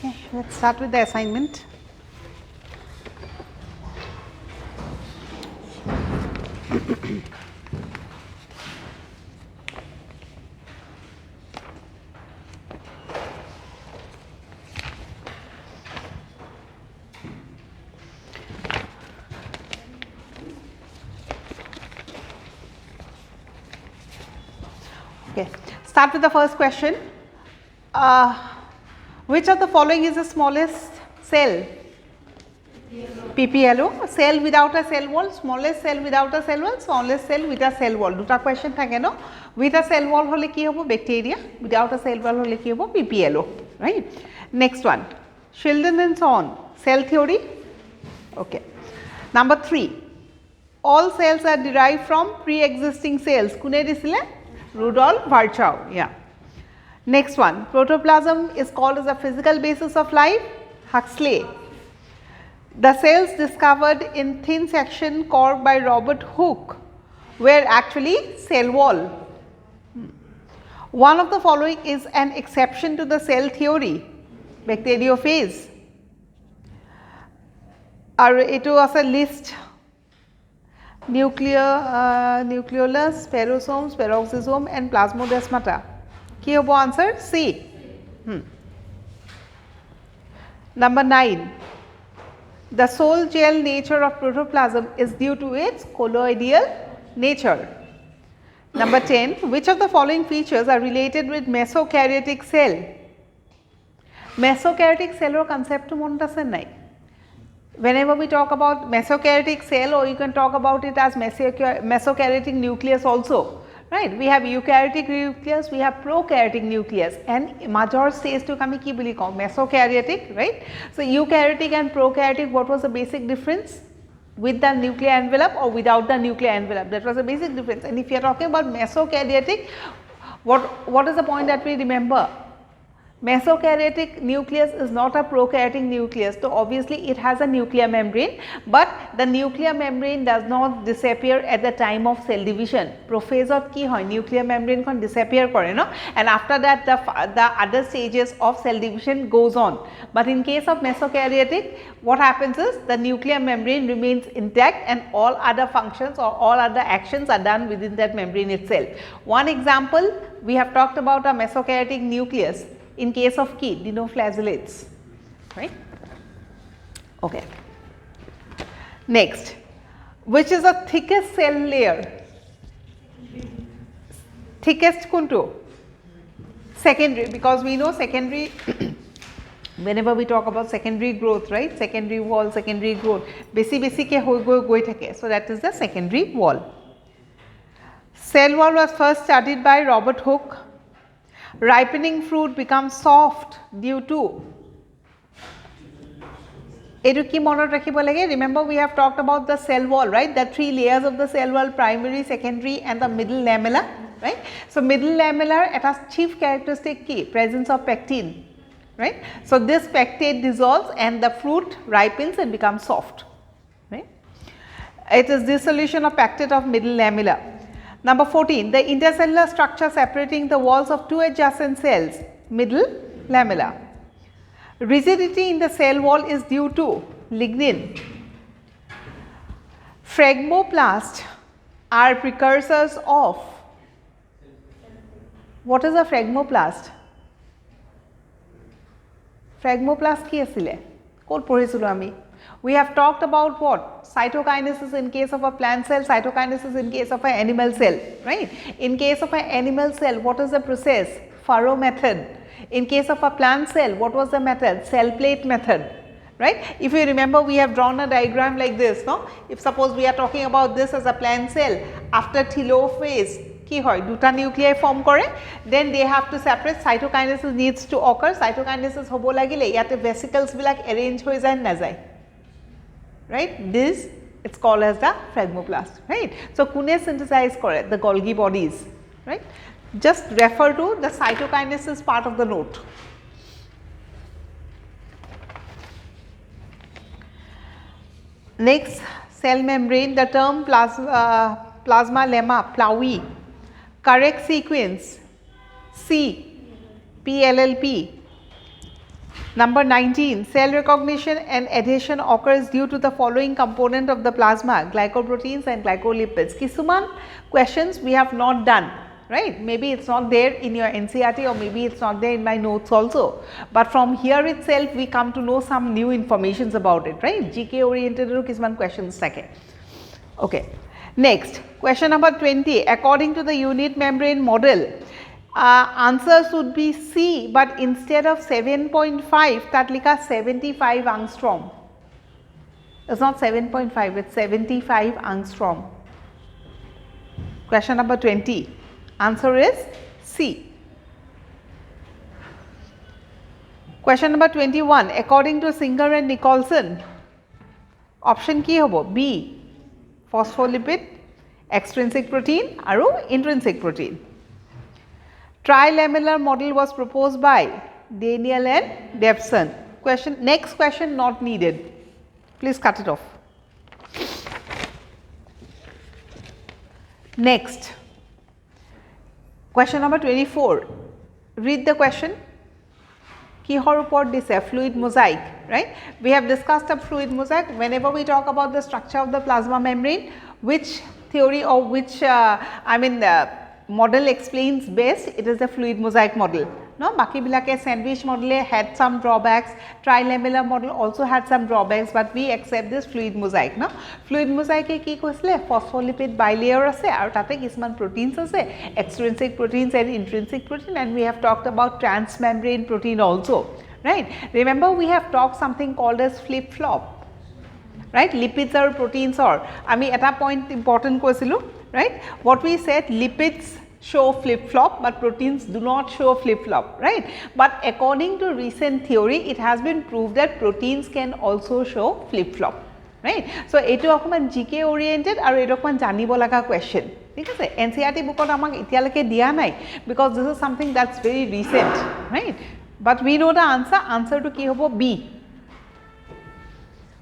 Okay, let's start with the assignment. Okay, start with the first question. Which of the following is the smallest cell? PPLO. Cell without a cell wall, smallest cell without a cell wall, smallest cell with a cell wall. Duta question thake no. With a cell wall hole ki hobo? Bacteria. Without a cell wall hole ki hobo? PPLO. Right. Next one. Sheldon and so on. Cell theory. Okay. Number 3. All cells are derived from pre-existing cells. Kune disile? Rudolf Virchow. Yeah. Next one. Protoplasm is called as a physical basis of life. Huxley. The cells discovered in thin section carved by Robert Hooke were actually cell wall. One of the following is an exception to the cell theory. Bacteriophage. It was a list. Nucleolus, perosomes, peroxisome and plasmodesmata. Ki hobo answer? C. Number 9. The sole gel nature of protoplasm is due to its colloidal nature. Number 10. Which of the following features are related with mesokaryotic cell? Mesokaryotic cell or concept to monta ase nai. Whenever we talk about mesokaryotic cell, or you can talk about it as mesokaryotic nucleus also. Right, we have eukaryotic nucleus, we have prokaryotic nucleus, and major stage to kami ki boli kaun mesokaryotic, right. So eukaryotic and prokaryotic, what was the basic difference? With the nuclear envelope or without the nuclear envelope, that was the basic difference. And if you are talking about mesokaryotic, what is the point that we remember? Mesokaryotic nucleus is not a prokaryotic nucleus, so obviously it has a nuclear membrane, but the nuclear membrane does not disappear at the time of cell division. Prophase ot ki hoy nuclear membrane kon disappear kore no, and after that the other stages of cell division goes on. But in case of mesokaryotic, what happens is the nuclear membrane remains intact and all other functions or all other actions are done within that membrane itself. One example, we have talked about a mesokaryotic nucleus. In case of key, dinoflagellates, right? Okay. Next, which is the thickest cell layer? Thickest kuntu? Secondary, because we know secondary, whenever we talk about secondary growth, right? Secondary wall, secondary growth, basi ke hoi goi thake. So that is the secondary wall. Cell wall was first studied by Robert Hooke. Ripening fruit becomes soft due to. Remember, we have talked about the cell wall, right? The 3 layers of the cell wall: primary, secondary and the middle lamella, right? So middle lamella, it has chief characteristic key, presence of pectin, right? So this pectate dissolves and the fruit ripens and becomes soft, right? It is dissolution of pectate of middle lamella. Number 14, the intercellular structure separating the walls of 2 adjacent cells, middle lamella. Rigidity in the cell wall is due to lignin. Phragmoplasts are precursors of. What is a phragmoplast? Phragmoplast ki asile? Kol porhisilu ami? We have talked about what? Cytokinesis in case of a plant cell, cytokinesis in case of an animal cell, right? In case of an animal cell, what is the process? Furrow method. In case of a plant cell, what was the method? Cell plate method, right? If you remember, we have drawn a diagram like this, no? If suppose we are talking about this as a plant cell, after telophase, ki hoy duta nuclei form kore, then they have to separate. Cytokinesis needs to occur. Cytokinesis hobo lagile yate vesicles bilak arrange hoi jay na jay. Right, this it's called as the phragmoplast, right. So kune synthesize kore? The Golgi bodies, right. Just refer to the cytokinesis part of the note. Next, cell membrane, the term plasma lemma, Plowey, correct sequence C, PLLP, Number 19, cell recognition and adhesion occurs due to the following component of the plasma, glycoproteins and glycolipids. Kisuman questions we have not done, right? Maybe it's not there in your NCERT or maybe it's not there in my notes also. But from here itself we come to know some new informations about it, right? GK oriented kisuman questions take. Okay. Next, question number 20, according to the unit membrane model, answers would be C, but instead of 7.5 that likha 75 angstrom. It's not 7.5, it's 75 angstrom. Question number 20, answer is C. Question number 21, according to Singer and Nicholson, option ki hobo B, phospholipid, extrinsic protein aru intrinsic protein. Trilamellar model was proposed by Daniel and Devson. Next question not needed. Please cut it off. Next, question number 24. Read the question. Kihor upor dise fluid mosaic, right? We have discussed a fluid mosaic. Whenever we talk about the structure of the plasma membrane, which theory or which model explains best, it is the fluid mosaic model. No, baki bilake sandwich model had some drawbacks, trilamellar model also had some drawbacks, but we accept this fluid mosaic. No, fluid mosaic e ki koisile phospholipid bilayer ase aru tate kisman proteins ase, extrinsic proteins and intrinsic protein, and we have talked about transmembrane protein also, right? Remember we have talked something called as flip flop, right? Lipids are proteins or ami eta point important koisilu, right? What we said, lipids show flip flop but proteins do not show flip flop, right? But according to recent theory, it has been proved that proteins can also show flip flop, right? So etu okman GK oriented aru etu okman janibo laga question. Thik ase NCERT bookot amak etialeke dia nai because this is something that's very recent, right? But we know the answer to ki hobo B.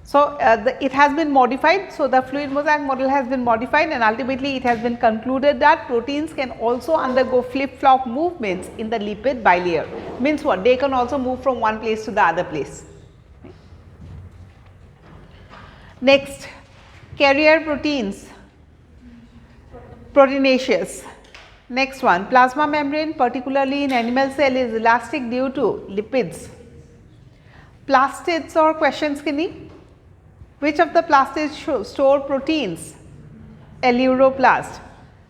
So it has been modified. So the fluid mosaic model has been modified and ultimately it has been concluded that proteins can also undergo flip flop movements in the lipid bilayer. Means what? They can also move from one place to the other place. Next, carrier proteins, proteinaceous. Next one, plasma membrane particularly in animal cell is elastic due to lipids. Plastids or questions kini? Which of the plastids store proteins? Aleuroplast.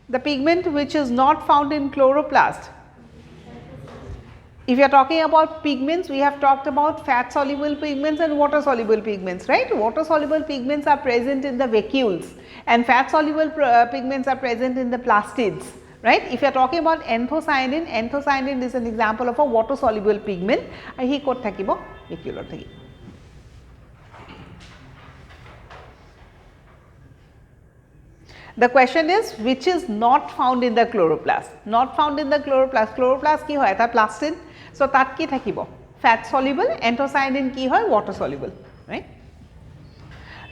The pigment which is not found in chloroplast. If you are talking about pigments, we have talked about fat soluble pigments and water soluble pigments, right? Water soluble pigments are present in the vacuoles and fat soluble pigments are present in the plastids, right? If you are talking about anthocyanin, anthocyanin is an example of a water soluble pigment. Ahi kot thakibo vacuole thaki. The question is which is not found in the chloroplast. Not found in the chloroplast. Chloroplast ki hoy? Eta plastid. So tat ki thakibo? Fat soluble. Anthocyanin ki hoy? Water soluble, right?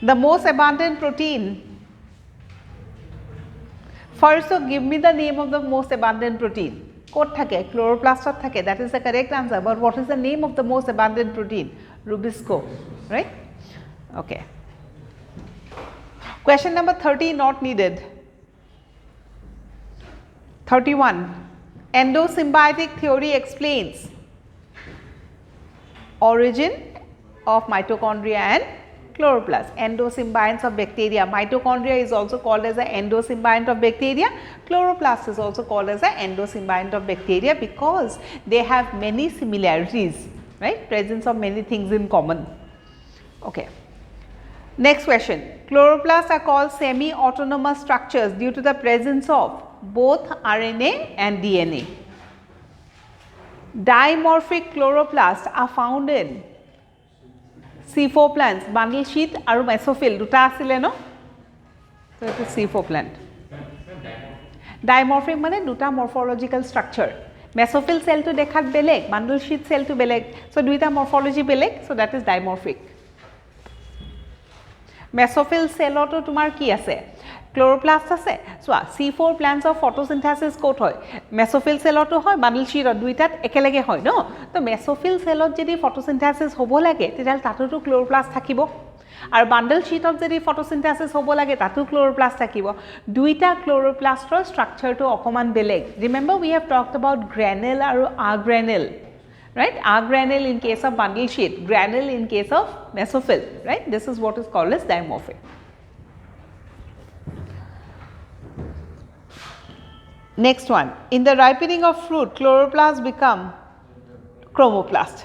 The most abundant protein. First, so give me the name of the most abundant protein. Kot thake? Chloroplast thake. That is the correct answer. But what is the name of the most abundant protein? Rubisco, right? Okay. Question number 30 not needed. 31. Endosymbiotic theory explains origin of mitochondria and chloroplast. Endosymbionts of bacteria. Mitochondria is also called as an endosymbiont of bacteria. Chloroplast is also called as an endosymbiont of bacteria because they have many similarities, right? Presence of many things in common. Okay. Next question. Chloroplasts are called semi-autonomous structures due to the presence of both RNA and DNA. Dimorphic chloroplasts are found in C4 plants, bundle sheath aru mesophyll. Duta asile no? So it is C4 plant. Dimorphic mane duta morphological structure. Mesophyll cell to dekhat beleg, bundle sheath cell to beleg. So duita morphology beleg, so that is dimorphic. Mesophyll celloto tumar ki ase? Chloroplast আছে চোৱা C4 plants of photosynthesis ক'ত হয় mesophyll সেলতো হয় bundle শিটত দুইটাত একেলগে হয় ন তো mesophyll সেলত যদি photosynthesis হ'ব লাগে তেতিয়াল তাতোটো chloroplast থাকিব আৰু বান্ডল শিটত যদি photosynthesis হ'ব লাগে তাতো chloroplast থাকিব দুইটা chloroplastৰ স্ট্ৰাকচাৰটো অকমান বেলেগ remember we have talked about granule আৰু agranule right agranule in case of bundle sheet granule in case of mesophyll right this is what is called as dimorphic next one in the ripening of fruit chloroplast become chromoplast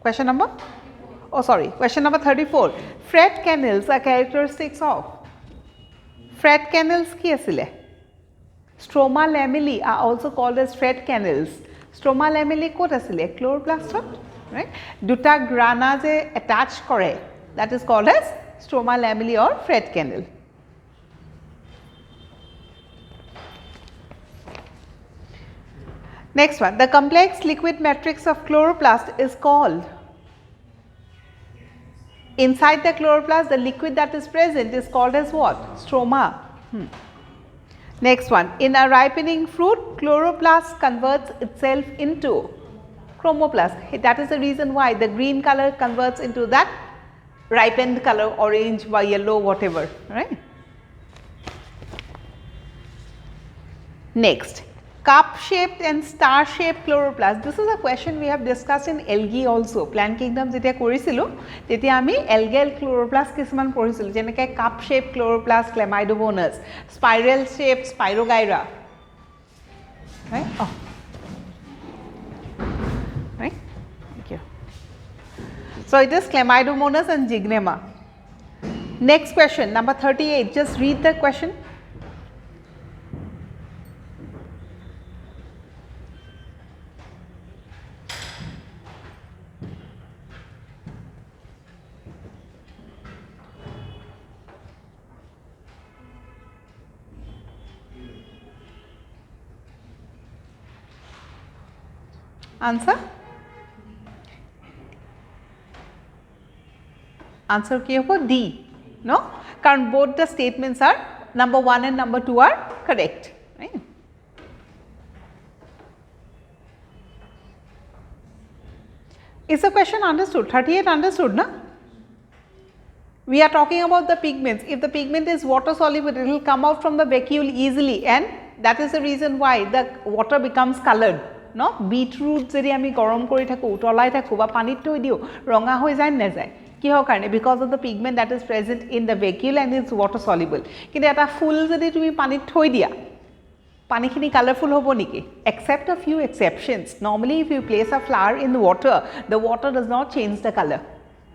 question number oh sorry question number 34 fret canals are characteristics of fret canals ki asile stroma lamellae are also called as fret canals stroma lamellae kot asile chloroplast right duta grana je attach kore that is called as stroma lamellae or fret canal next one the complex liquid matrix of chloroplast is called inside the chloroplast the liquid that is present is called as what stroma next one in a ripening fruit chloroplast converts itself into chromoplast that is the reason why the green color converts into that ripened color orange or yellow whatever right next cup shaped and star shaped chloroplast this is a question we have discussed in algae also plant kingdom jetia korisilu tetia ami algal chloroplast kisman porisilu jeneke cup shaped chloroplast chlamydomonas spiral shaped spirogyra right oh right thank you so it is chlamydomonas and zygnema next question number 38 just read the question answer ki hobo D no karon both the statements are number 1 and number 2 are correct right is the question understood 38 understood na we are talking about the pigments if the pigment is water soluble it will come out from the vacuole easily and that is the reason why the water becomes colored no beetroot jodi ami gorom kori thaku utolai thaku ba panit thoi diu ronga hoi jay na jay ki ho karone because of the pigment that is present in the vacuole and it's water soluble kintu eta full jodi tumi panit thoi dia pani khini colorful hobo niki except a few exceptions normally if you place a flower in the water does not change the color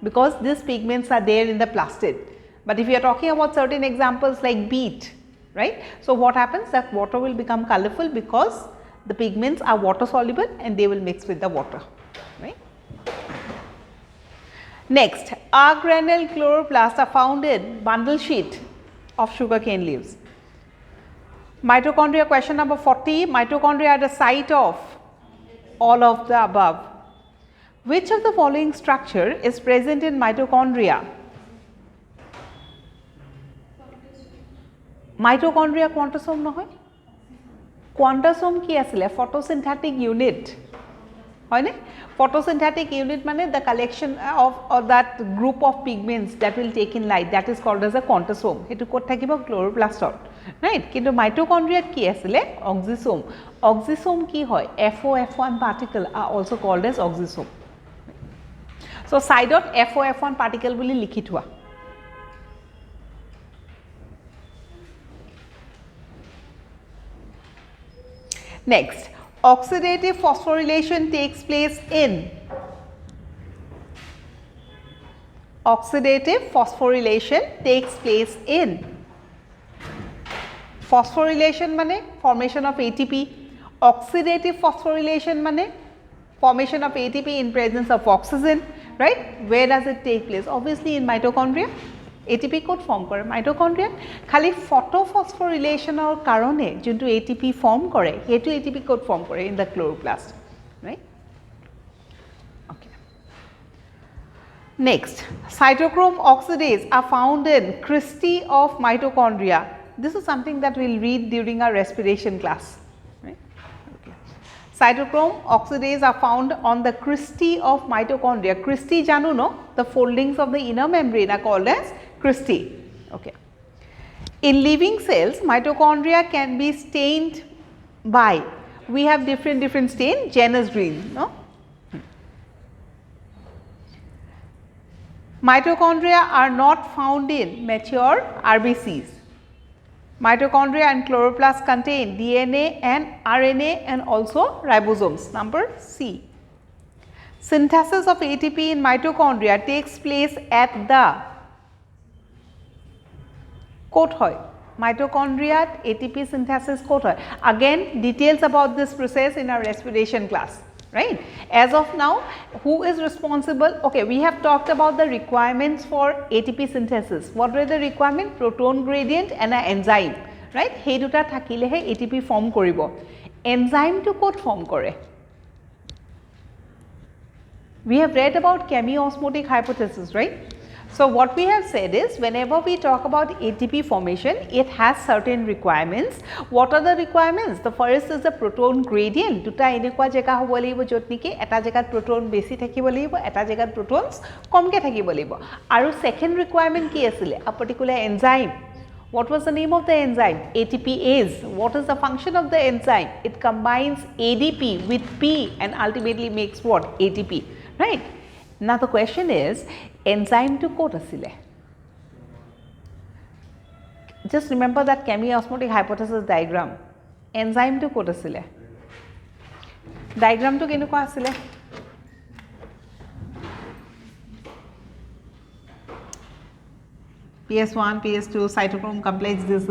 because these pigments are there in the plastid but if you are talking about certain examples like beet right so what happens that water will become colorful because the pigments are water soluble and they will mix with the water right next agranule chloroplasts are found in bundle sheet of sugarcane leaves mitochondria question number 40 mitochondria are the site of all of the above which of the following structure is present in mitochondria mitochondria quantosome nohoy quantosome ki asile photosynthetic unit hoy ne photosynthetic unit mane the collection of that group of pigments that will take in light that is called as a quantosome etu kot thakibo chloroplast right kintu mitochondria ki asile oxisome ki hoy FOF1 particle are also called as oxisome so side of FOF1 particle boli likhi thua next oxidative phosphorylation takes place in phosphorylation mane formation of ATP oxidative phosphorylation mane formation of ATP in presence of oxygen right where does it take place obviously in mitochondria ATP code form kore mitochondria khali photophosphorylation or karone juntu ATP form kore hetu ATP code form kore in the chloroplast right okay Next, cytochrome oxidase are found in cristae of mitochondria. This is something that we will read during our respiration class. Right? Okay. Cytochrome oxidase are found on the cristae of mitochondria. Cristae janu no? The foldings of the inner membrane are called as cristae. Okay. In living cells, mitochondria can be stained by, we have different stain, Janus green. No? Mitochondria are not found in mature RBCs. Mitochondria and chloroplasts contain DNA and RNA and also ribosomes. Number C. Synthesis of ATP in mitochondria takes place at the ক'ত হয়? Mitochondria ATP synthesis ক'ত হয়? Again, details about this process in our respiration class. Right? As of now, who is responsible? Okay, we have talked about the requirements for ATP synthesis. What were the requirement? Proton gradient and an enzyme. Right? Hey duta থাকিলেহে ATP form কৰিব. Enzyme to ক'ত form কৰে? We have read about chemiosmotic hypothesis, right? So, what we have said is whenever we talk about ATP formation, it has certain requirements. What are the requirements? The first is the proton gradient. Duta enekwa jeka hobo lagibo jot niki eta jegat proton besi thakibo lagibo, eta jegat protons komke thakibo lagibo. Aru second requirement ki asile? A particular enzyme. What was the name of the enzyme? ATPase. What is the function of the enzyme? It combines ADP with P and ultimately makes what? ATP. Right? Now the question is, enzyme to ক'ত asile? Just remember that chemiosmotic hypothesis diagram. Enzyme to ক'ত asile? Diagram to কেনেকুৱা asile? PS1, PS2, cytochrome complex, this,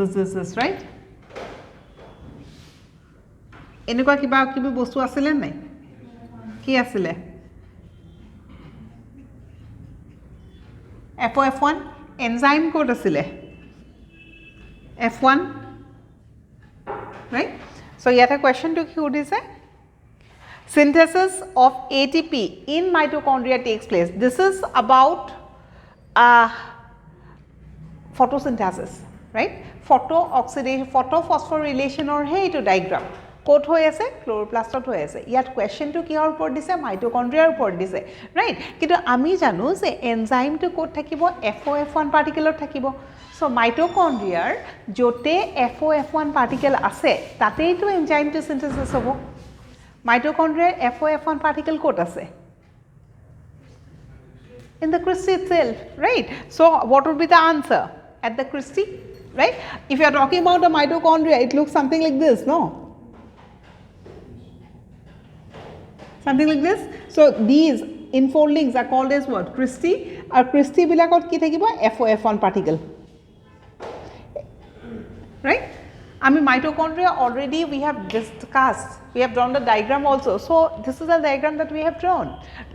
right? এনেকুৱা কিবা বস্তু asile নাই? কি asile? FOF1 enzyme ক'ত asile? F1, right? So, yet a question to কি সুধিছে? Synthesis of ATP in mitochondria takes place. This is about photosynthesis, right? Photophosphorylation or hey to diagram. ক'ত হৈ আছে? Chloroplastত হৈ আছে. ইয়াত question to কিহৰ ওপৰত দিছে? Mitochondria ওপৰত দিছে, right? কিন্তু আমি জানো যে enzyme to ক'ত থাকিব? FOF1 particle থাকিব. So mitochondria jote FOF1 particle আছে, তাতেই তো enzyme to synthesis হ'ব. Mitochondria FOF1 particle ক'ত আছে? In the cristae itself, right? So what would be the answer? At the cristae, right? If you are talking about a mitochondria, it looks something like this, no? Something like this. So these infoldings are called as what? Cristae. Our cristae bilakot ki thakibo? FOF1 particle. Right? I mean mitochondria already we have discussed. We have drawn the diagram also. So this is a diagram that we have drawn.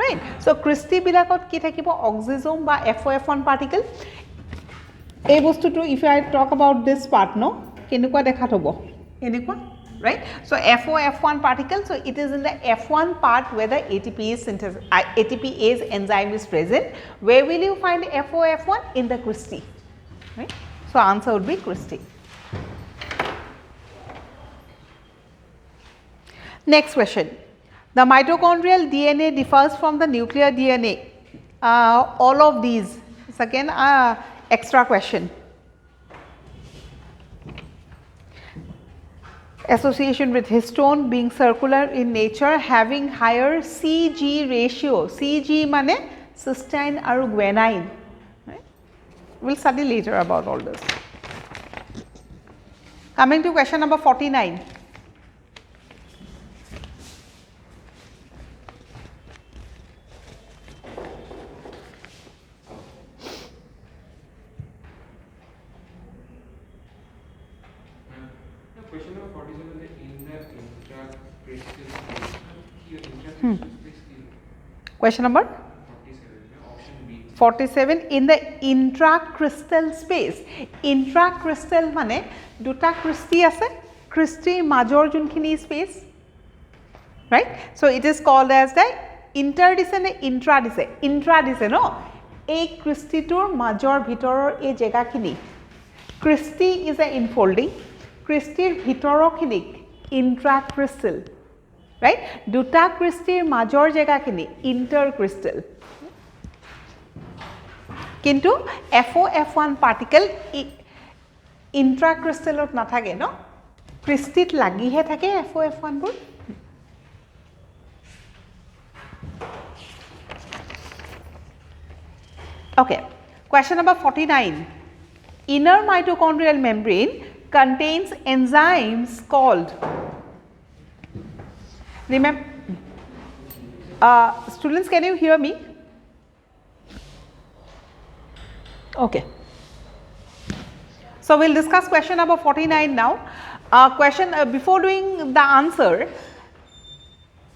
Right? So cristae bilakot ki thakibo? Oxisome ba FOF1 particle. A bostu to if I talk about this part, no? Kenukwa dekhat hobo? Enekwa? Right? So FOF1 particle, so it is in the F1 part where the ATPase synthesis, ATPase enzyme is present. Where will you find FOF1? In the cristae. Right? So answer would be cristae. Next question. The mitochondrial DNA differs from the nuclear DNA. All of these. It's again extra question. Association with histone being circular in nature, having higher CG ratio. CG mane cysteine aru guanine. Right? We'll study later about all this. Coming to question number 49. Question number 47 in the intracrystal space. Intracrystal mane duta cristae ase, cristae major junkhini space, right? So it is called as the interdise and intradice. Intradise, no? এই ক্ৰিষ্টিটোৰ মাজৰ ভিতৰৰ এই জেগাখিনি Christie is a ইনফল্ডিং ক্ৰিষ্টিৰ ভিতৰৰখিনিক ইন্ট্ৰাক্ৰিষ্টেল right দুটা ক্ৰিষ্টিৰ মাজৰ জেগাখিনি ইণ্টাৰক্ৰিষ্টেল কিন্তু FOF1 particle ইন্ট্ৰাক্ৰিষ্টেলত নাথাকে ন ক্ৰিষ্টিত লাগিহে থাকে FOF1 বোৰ Okay, question number 49. Inner mitochondrial membrane contains enzymes called. Remember, students, can you hear me? Okay. So we'll discuss question number 49 now. Before doing the answer.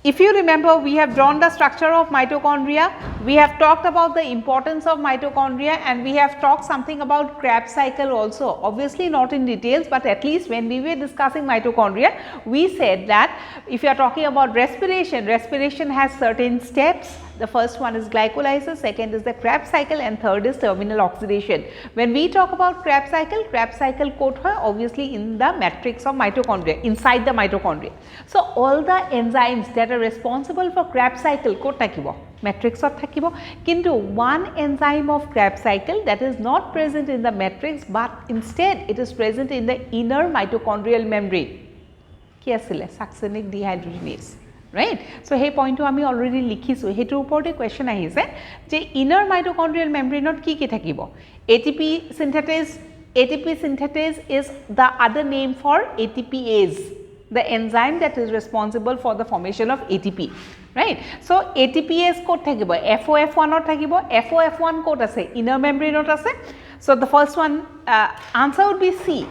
If you remember, we have drawn the structure of mitochondria, we have talked about the importance of mitochondria and we have talked something about Krebs cycle also, obviously not in details, but at least when we were discussing mitochondria, we said that if you are talking about respiration, respiration has certain steps. The first one is glycolysis, second is the Krebs cycle and third is terminal oxidation. When we talk about Krebs cycle quote hai obviously in the matrix of mitochondria, inside the mitochondria. So all the enzymes that are responsible for Krebs cycle quote thakibo, matrix of thakibo, kintu one enzyme of Krebs cycle that is not present in the matrix but instead it is present in the inner mitochondrial membrane. Ki asile? Succinic dehydrogenase. Right. So, hey point to ami already likhisu hetu upor te question ahise je inner mitochondrial membrane not ki thakibo ATP synthetase is the other name for ATPase, the enzyme that is responsible for the formation of ATP, right. So, ATPase code thakibo FOF1 ot thakibo FOF1 code ase inner membrane ot ase. So, the first one answer would be C,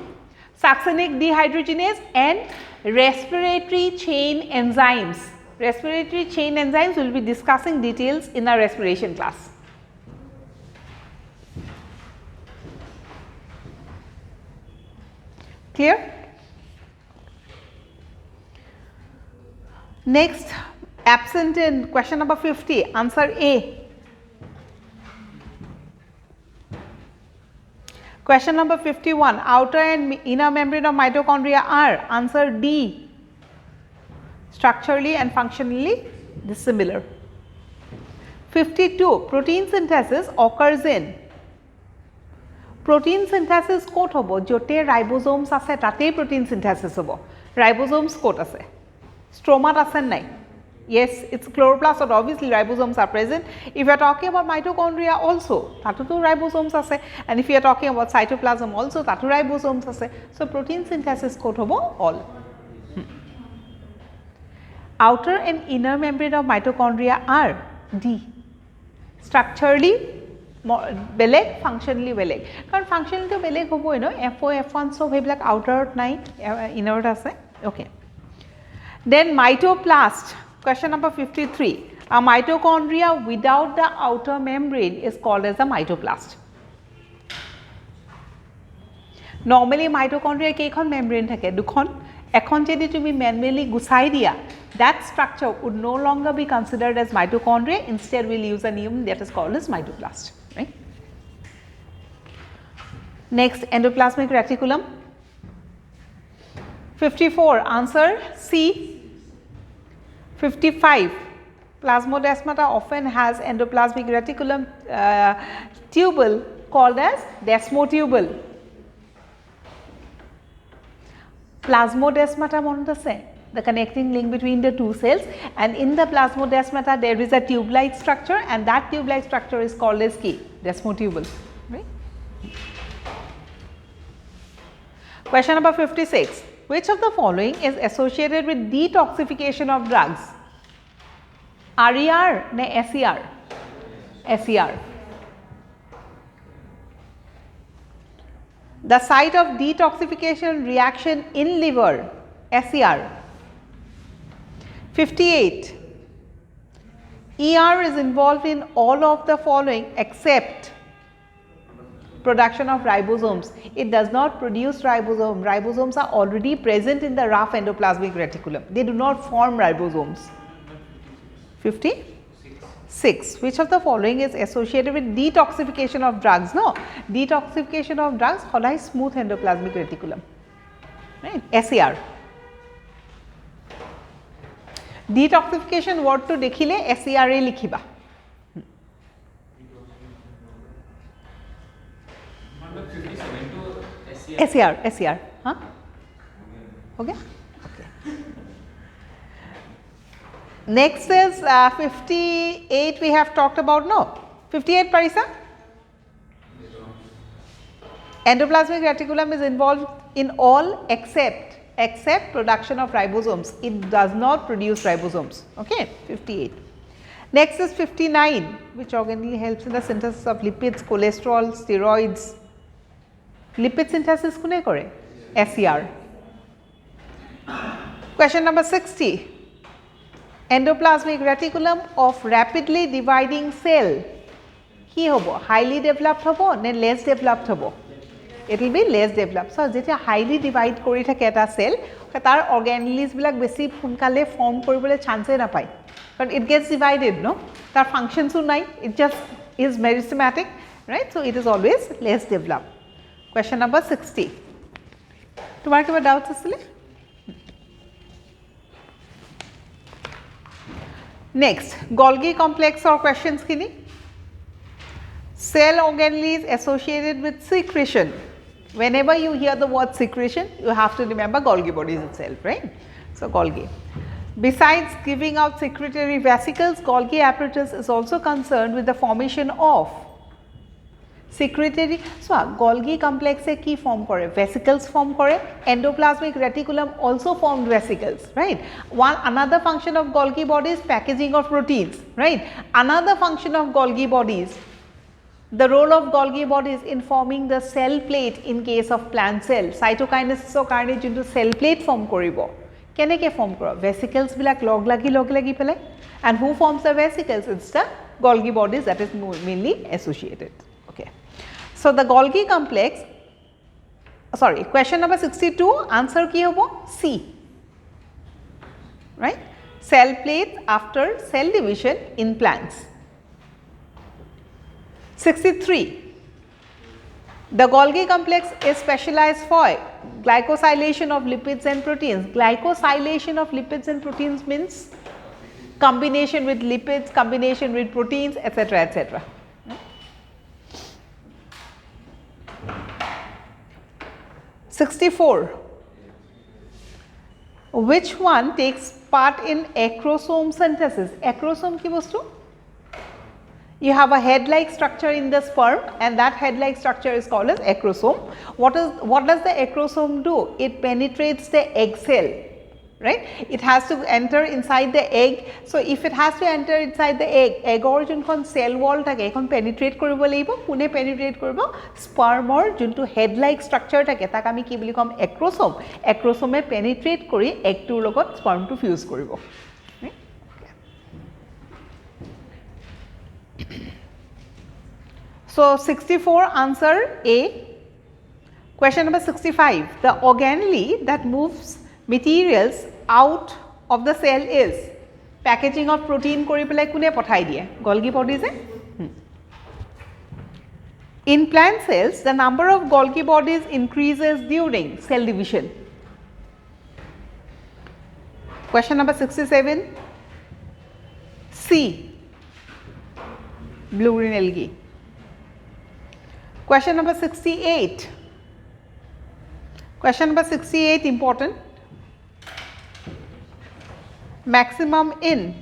succinic dehydrogenase and respiratory chain enzymes. Respiratory chain enzymes we will be discussing details in our respiration class. Clear? Next, absent in question number 50, answer A. Question number 51, outer and inner membrane of mitochondria are, answer D, structurally and functionally dissimilar. 52, protein synthesis occurs in. Protein synthesis kot hobo, jote ribosomes ase tate protein synthesis hobo. Ribosomes kot ase. Stroma ase nai. Yes, it's chloroplast, but obviously ribosomes are present. If you are talking about mitochondria also, tatu to ribosomes ase, and if you are talking about cytoplasm also, tatu ribosomes ase. So, protein synthesis kot hobo all. Outer and inner membrane of mitochondria are D. Structurally beleg, functionally beleg. Because functionally to beleg hobo, you know, FOF1 so heblak outer nai, inner ase. Okay. Then mitoplast. Question number 53, a mitochondria without the outer membrane is called as a mitoplast. Normally mitochondria kekhon membrane thake dukhon, ekhon jedi tumi manually gusai dia, that structure would no longer be considered as mitochondria, instead we will use a name that is called as mitoplast, right. Next, endoplasmic reticulum. 54, answer C. 55, plasmodesmata often has endoplasmic reticulum tubule called as desmotubule. Plasmodesmata monot ase, the connecting link between the two cells, and in the plasmodesmata there is a tube-like structure, and that tube-like structure is called as key desmotubule, right. Question number 56. Which of the following is associated with detoxification of drugs? RER ne SER? SER. The site of detoxification reaction in liver, SER. 58. ER is involved in all of the following except production of ribosomes. It does not produce ribosome. Ribosomes are already present in the rough endoplasmic reticulum. They do not form ribosomes. 56. 6. Which of the following is associated with detoxification of drugs? No, detoxification of drugs, hodai smooth endoplasmic reticulum, right? SER. Detoxification word to dekhile SER e likhiba. SER, huh? Okay. Next is 58 we have talked about, no? 58 Parisa? Endoplasmic reticulum is involved in all except production of ribosomes. It does not produce ribosomes, okay? 58. Next is 59, which organelle helps in the synthesis of lipids, cholesterol, steroids. Lipid synthesis kune kore? SER. Question number 60. Endoplasmic reticulum of rapidly dividing cell. Ki hobo? Highly developed hobo ne less developed hobo? It will be less developed. So, jetia highly divide kori thake eta cell, tar organelles bilak besi sonkale form koribole chance na pai. But it gets divided, no? Tar functions nai, it just is meristematic, right? So, it is always less developed. Question number 60. Tomar kiba doubts asile? Next, Golgi complex or questions kini. Cell organelles associated with secretion. Whenever you hear the word secretion, you have to remember Golgi bodies itself, right? So, Golgi. Besides giving out secretory vesicles, Golgi apparatus is also concerned with the formation of secretory. So, Golgi complex e ki form kore? Vesicles form kore. Endoplasmic reticulum also formed vesicles, right? Another function of Golgi bodies, packaging of proteins, right? Another function of Golgi bodies, the role of Golgi bodies in forming the cell plate in case of plant cell. Cytokinesis or carnage into cell plate form koribo. Keneke form koro? Vesicles bilak log lagi pelai. And who forms the vesicles? It's the Golgi bodies that is mainly associated. Okay. So, the Golgi complex, sorry, question number 62, answer ki hobo? C, right? Cell plates after cell division in plants. 63, the Golgi complex is specialized for glycosylation of lipids and proteins. Glycosylation of lipids and proteins means combination with lipids, combination with proteins, etc., etc. 64. Which one takes part in acrosome synthesis? Acrosome ki bostu? You have a head-like structure in the sperm, and that head-like structure is called as acrosome. What does the acrosome do? It penetrates the egg cell, right? It has to enter inside the egg. So, if it has to enter inside the egg or jonkon cell wall thake ekon penetrate koribo lagibo, kune penetrate koribo? Sperm or jonto head-like structure thake tak ami ki boli kom acrosome. Acrosome penetrate kori egg tur logot sperm to fuse koribo. So, 64 answer A. Question number 65. The organelle that moves materials out of the cell is packaging of protein kori pelai kune pothai diye? Golgi bodies e? In plant cells, the number of Golgi bodies increases during cell division. Question number 67. C. Blue green algae. Question number 68. Question number 68 important. Maximum in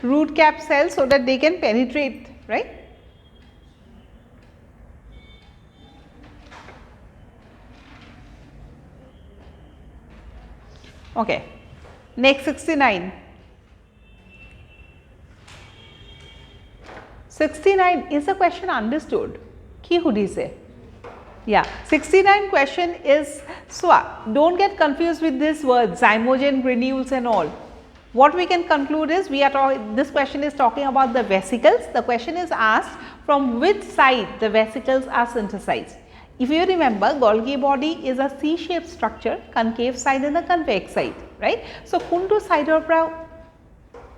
root cap cells so that they can penetrate, right? Okay. Next 69. 69 is a question understood. Ki hudi se? Yeah. 69 question is, so don't get confused with this word zymogen granules and all. What we can conclude is this question is talking about the vesicles. The question is asked from which side the vesicles are synthesized. If you remember, Golgi body is a C-shaped structure, concave side and the convex side, right? So, kuntu side or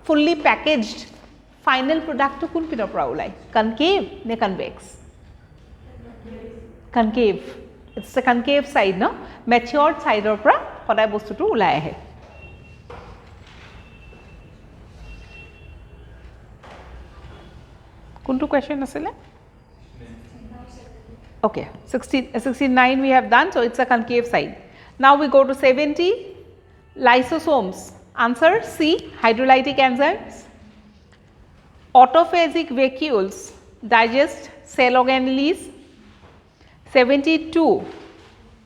fully packaged final product to kun pino pra ulai, concave ne convex? Concave. It's the concave side, no? Matured side or pra hodai bostu tu ulai ahe. Kuntu question asile? Okay, 69 we have done, so it's a concave side. Now we go to 70, lysosomes. Answer C, hydrolytic enzymes. Autophagic vacuoles digest cell organelles. 72,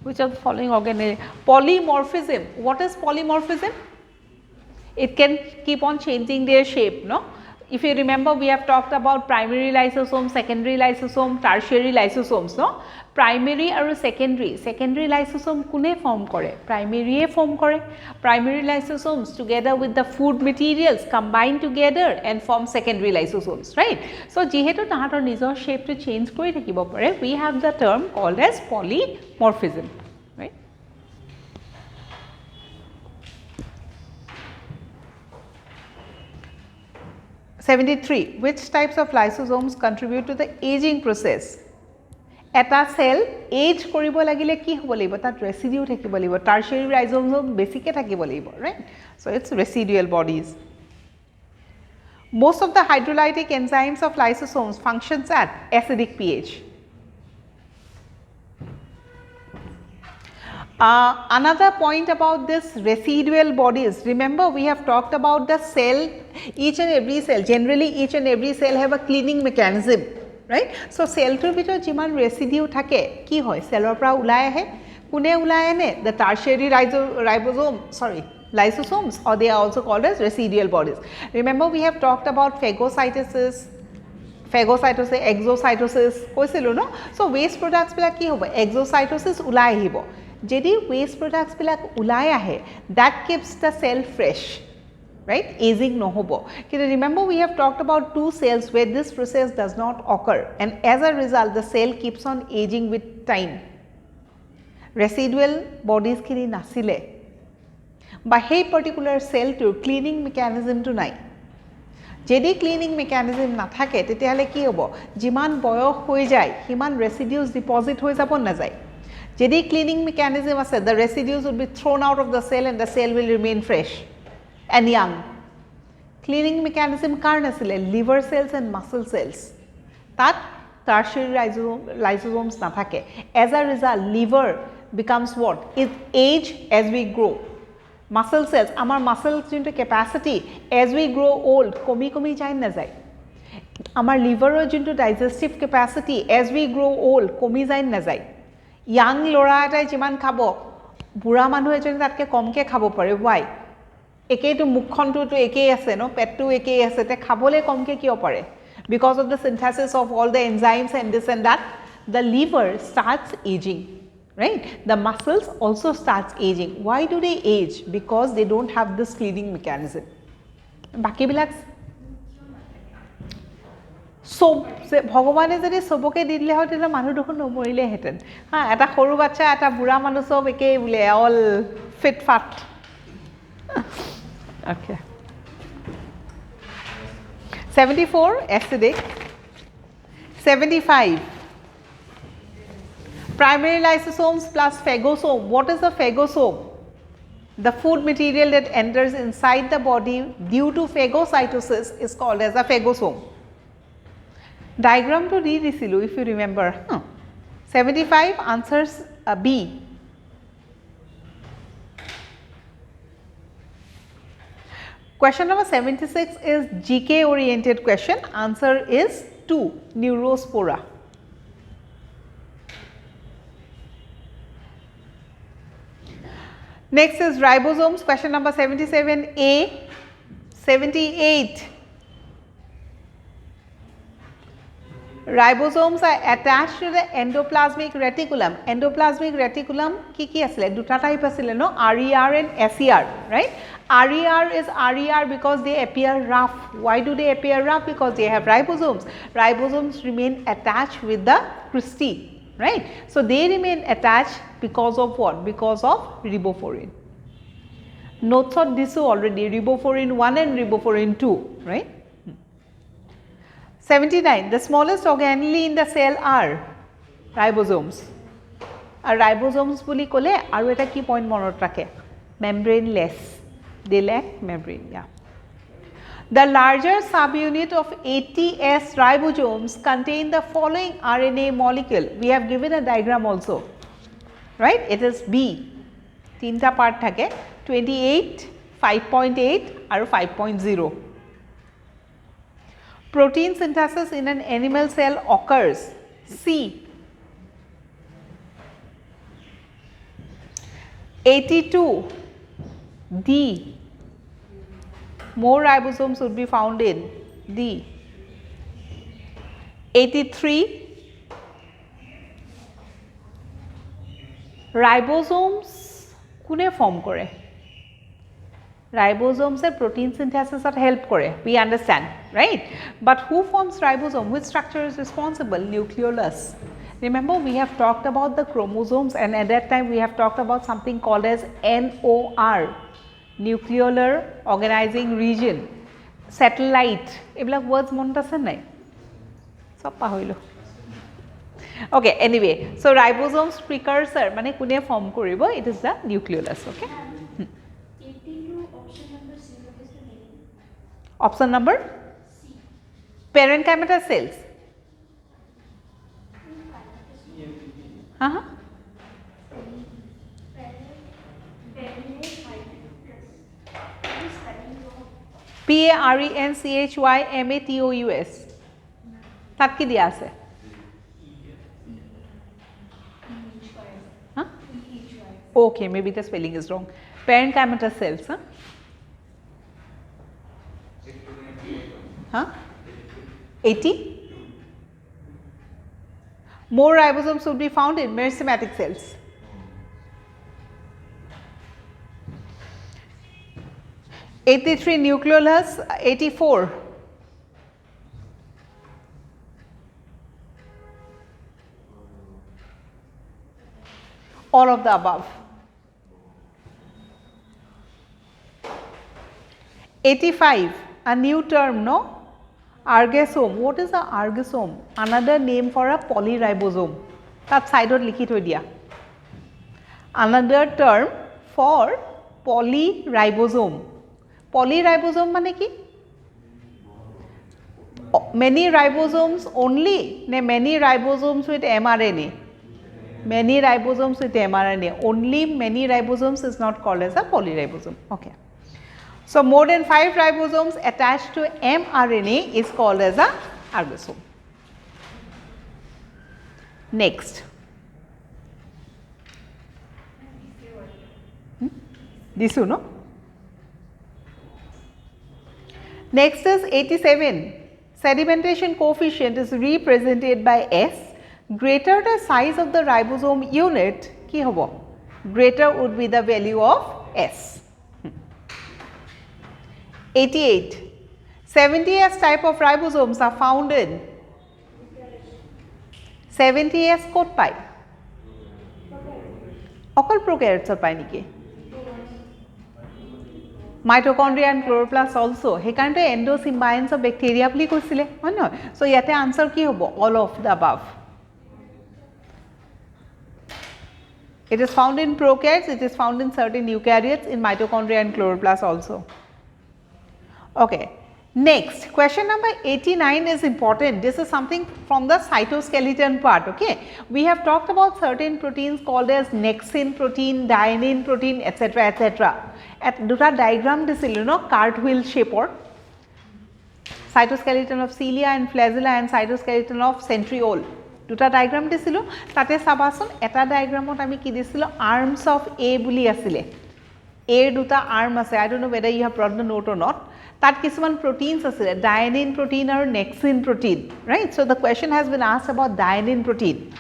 which are the following organelles? Polymorphism. What is polymorphism? It can keep on changing their shape, no? If you remember, we have talked about primary lysosome, secondary lysosome, tertiary lysosomes, no? Primary or secondary. Secondary lysosome kune form kore? Primary form kore. Primary lysosomes together with the food materials combine together and form secondary lysosomes, right? So, jihetu tahator nijor shape to change kori thakibo pare, we have the term called as polymorphism, right? '73. Which types of lysosomes contribute to the aging process? Eta cell age koribo lagile ki hobo laibo, tat residue thakibo laibo, tertiary rhizome basic thakibo laibo, right? So, it's residual bodies. Most of the hydrolytic enzymes of lysosomes functions at acidic pH. Another point about this residual bodies, remember we have talked about the cell, each and every cell, generally each and every cell have a cleaning mechanism, right? So, cell tur bitor jiman residue thake, ki hoy, cell or pra ulai ahe, kune ulai ane, the tertiary lysosomes, or they are also called as residual bodies. Remember we have talked about phagocytosis, exocytosis, koisilo no? So, waste products bilak ki hobo, exocytosis ulai ahibo. Jedi waste products bilak ulai ahe, that keeps the cell fresh, right? Aging no hobo. Remember we have talked about two cells where this process does not occur, and as a result the cell keeps on aging with time. Residual bodies kini nasile. Ba hei particular cell to cleaning mechanism to nai. Jedi cleaning mechanism na thake, tetihale ki hobo, jiman boyoh hoi jai, himan residues deposit hoi japon na jai. Jedi cleaning mechanism ase, the residues will be thrown out of the cell and the cell will remain fresh and young. Cleaning mechanism kar nasile, liver cells and muscle cells. Tat tertiary lysosomes na thake. As a result, liver becomes what? It age as we grow. Muscle cells, amar muscles into capacity as we grow old, komi jai na jai. Amar liver into digestive capacity as we grow old, komi jai na jai. Young lora etai jiman khabo, bura manu ejoni tatke komke khabo pare. Why? Ekei to mukhon to ekei ase no, pet to ekei ase, te khabole komke kiyo pare? Because of the synthesis of all the enzymes and this and that, the liver starts aging, right? The muscles also starts aging. Why do they age? Because they don't have this cleaning mechanism. Baki bilak so bhagwane jodi soboke didile hoy tela manu dokhon nomorile heten ha eta horu bachcha eta bura manu sob ekei bule all fit fat. Okay. 74 acidic. 75 primary lysosomes plus phagosome. What is a phagosome? The food material that enters inside the body due to phagocytosis is called as a phagosome. Diagram to read disilu if you remember. 75 answers B. Question number 76 is GK oriented question. Answer is 2, neurospora. Next is ribosomes. Question number 77A. 78. Ribosomes are attached to the endoplasmic reticulum. Endoplasmic reticulum ki asile? Duta type asile no? RER and SER, right? RER is RER because they appear rough. Why do they appear rough? Because they have ribosomes. Ribosomes remain attached with the cristae, right. So, they remain attached because of what? Because of ribofurine. Notes on this already, ribofurine 1 and ribofurine 2, right. 79. The smallest organelle in the cell are ribosomes. And ribosomes boli kole aru eta ki point monot rakhe? Membraneless. They lack membrane. Yeah. The larger subunit of ATS ribosomes contain the following RNA molecule. We have given a diagram also, right? It is B. Tinta part thake 28, 5.8 and 5.0. Protein synthesis in an animal cell occurs. C. 82. D. More ribosomes would be found in D. 83. Ribosomes kune form kore? Ribosomes are protein synthesis that help kore. We understand, right? But who forms ribosome? Which structure is responsible? Nucleolus. Remember, we have talked about the chromosomes, and at that time we have talked about something called as NOR. Nucleolar organizing region, satellite, এইবিলাক words মনত আছে নাই? সব পাহৰিলো। Okay, anyway, so ribosomes precursor মানে কোনে form কৰিব? It is the nucleolus, okay? Option number C. Parenchymatous cells. PARENCHYMATOUS. তাত কি দিয়া আছে? Okay, maybe the spelling is wrong. Parenchymatous cells. Huh? 80? More ribosomes would be found in meristematic cells. '83 nucleolus, 84. All of the above. 85, a new term, no? Argesome. What is a argesome? Another name for a polyribosome. That side or likhi thoi dia. Another term for polyribosome. Polyribosome mane ki? Many ribosomes only, ne many ribosomes with mRNA. Many ribosomes with mRNA. Only many ribosomes is not called as a polyribosome. Okay. So, more than 5 ribosomes attached to mRNA is called as a argesome. Next. This one, no? Next is 87. Sedimentation coefficient is represented by S. Greater the size of the ribosome unit, ki hobo? Greater would be the value of S. 88. 70S type of ribosomes are found in 70S kot pai? Okal prokaryotes are pai niki? Mitochondria and chloroplasts also. Hekarante endosymbionts of bacteria pli koisile, hoy no? So yate answer ki hobo? All of the above. It is found in prokaryotes, it is found in certain eukaryotes, in mitochondria and chloroplasts also. Okay. Next, question number 89 is important. This is something from the cytoskeleton part. Okay. We have talked about certain proteins called as nexin protein, dynein protein, etc. etc. At duta diagram disilu no cartwheel shape or cytoskeleton of cilia and flagella and cytoskeleton of centriole. Duta diagram disilu. Tate sabason eta diagram ot ami ki disilu arms of A buli asile. A duta arm ase. I don't know whether you have brought the note or not. That কিছুমান proteins asile, dynein protein or nexin protein, right? So, the question has been asked about dynein protein.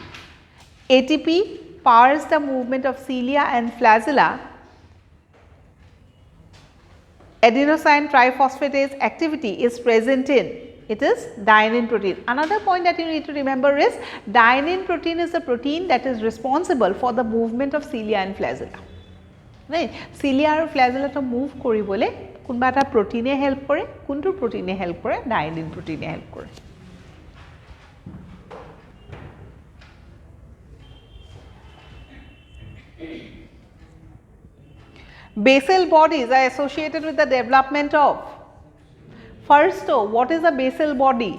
ATP powers the movement of cilia and flagella. Adenosine triphosphatase activity is present in It is dynein protein. Another point that you need to remember is dynein protein is the protein that is responsible for the movement of cilia and flagella. Right? Cilia and flagella to move koribole kunba eta protein e help kore, kuntu protein e help kore, dynein protein e help kore. Basal bodies are associated with the development of, first what is a basal body?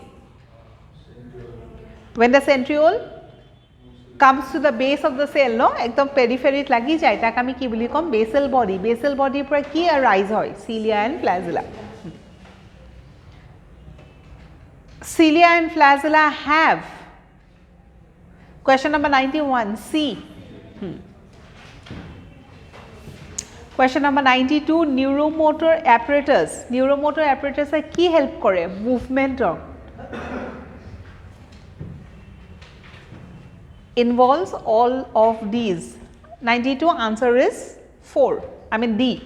When the centriole comes to the base of the cell, no, ekdom periphery lagi jay, tak ami ki boli kom basal body. Basal body pora ki arise hoy? Cilia and flagella. Cilia and flagella have, question number 91, C. Question number 92, neuromotor apparatus. Neuromotor apparatus e ki help kore? Movement involves all of these. 92 answer is 4, I mean D.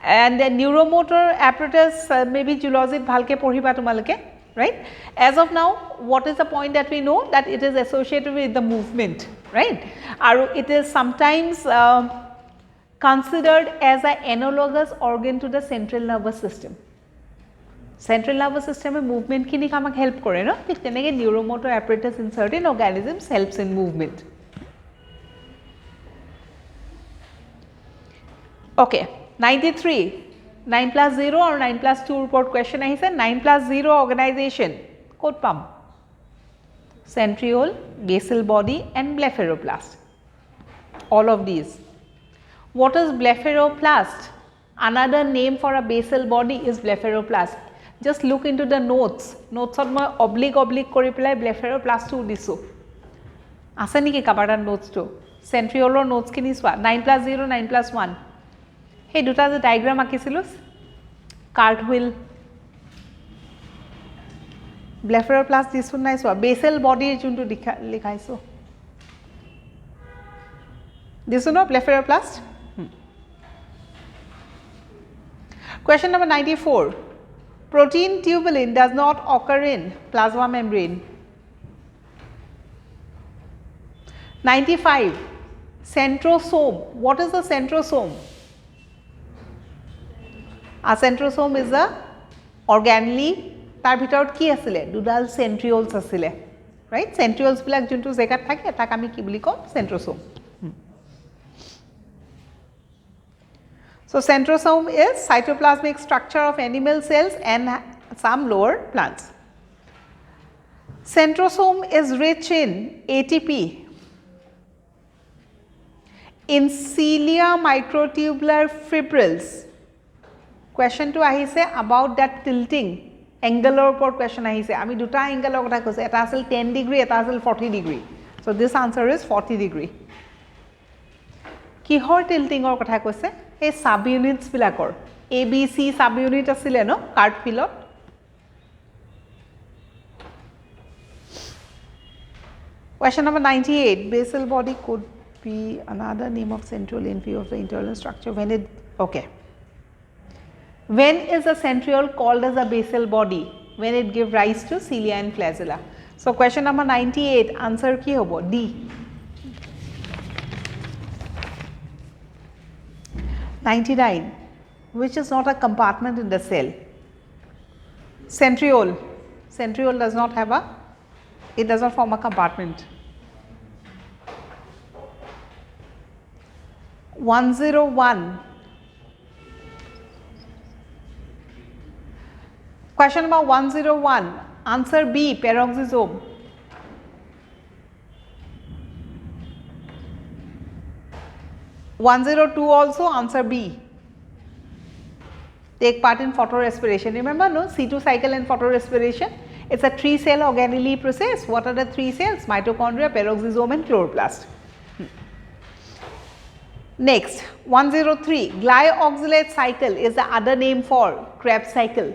And the neuromotor apparatus maybe zoology bhalke porhiba tumalke, right? As of now, what is the point that we know? That it is associated with the movement, right? It is sometimes considered as an analogous organ to the central nervous system. Central nervous system movement kini kamak help kore, no? Thik teneke neuromotor apparatus in certain organisms helps in movement. Okay, 93. 9 plus 0 or 9 plus 2 report question ahise. 9 plus 0 organization code pump, centriole, basal body and blepharoplast. All of these. What is blepharoplast? Another name for a basal body is blepharoplast. Just look into the notes. Notes on my oblique kori pelai blepharoplast to diso. Ase niki kabarar notes to. Centriole notes kini swa. 9 plus 0, 9 plus 1. Hey, duta the diagram akisilus. Cartwheel. Blepharoplast disun nai swa. Basal body juntu likhaiso. Disun no blepharoplast. Question number 94. Protein tubulin does not occur in plasma membrane. 95. Centrosome. What is a centrosome? A centrosome is a organelle. Tar bhitorot ki asile? Dudal centrioles asile. Right? Centrioles bilak juntu zegat thake tak ami ki boli kom? Centrosome. So, centrosome is cytoplasmic structure of animal cells and some lower plants. Centrosome is rich in ATP, in cilia microtubular fibrils. Question 2 ahise about that tilting angle or question ahise. Ami duta angle kotha koise, eta asil 10 degree, eta asil 40 degree. So, this answer is 40 degree. Kihor tilting or kotha koise? A subunits bilakor ABC subunit asile no cartwheel. Question number 98. Basal body could be another name of centriole in view of the internal structure. When it okay. When is a centriole called as a basal body? When it gives rise to cilia and flagella. So question number 98. Answer ki hobo? D. 99. Which is not a compartment in the cell? Centriole. Centriole does not have a, it does not form a compartment. 101. Question number 101. Answer B, peroxisome. 102 also answer B. Take part in photorespiration. Remember no, C2 cycle and photorespiration. It's a 3-cell organelle process. What are the 3 cells? Mitochondria, peroxisome and chloroplast. Next, 103. Glyoxylate cycle is the other name for Krebs cycle.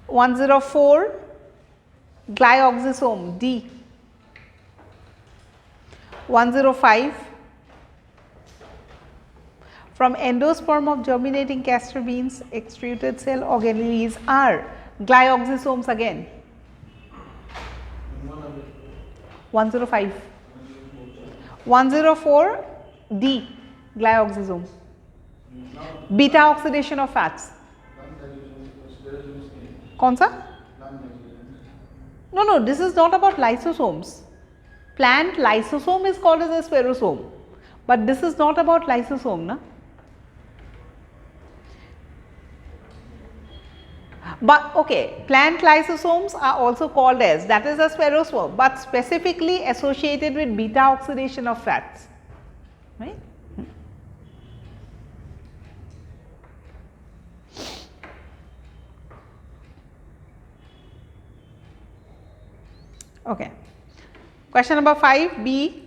104. Glyoxysome, D. 105. from endosperm of germinating castor beans, extruded cell organelles are glyoxysomes again. 105. 104D, glyoxysome. Beta oxidation of fats. कौन सा? No, this is not about lysosomes. Plant lysosome is called as a spherosome, but this is not about lysosome, na? But okay, plant lysosomes are also called as, that is a spherosome, but specifically associated with beta oxidation of fats, right? Okay. Question number 5B,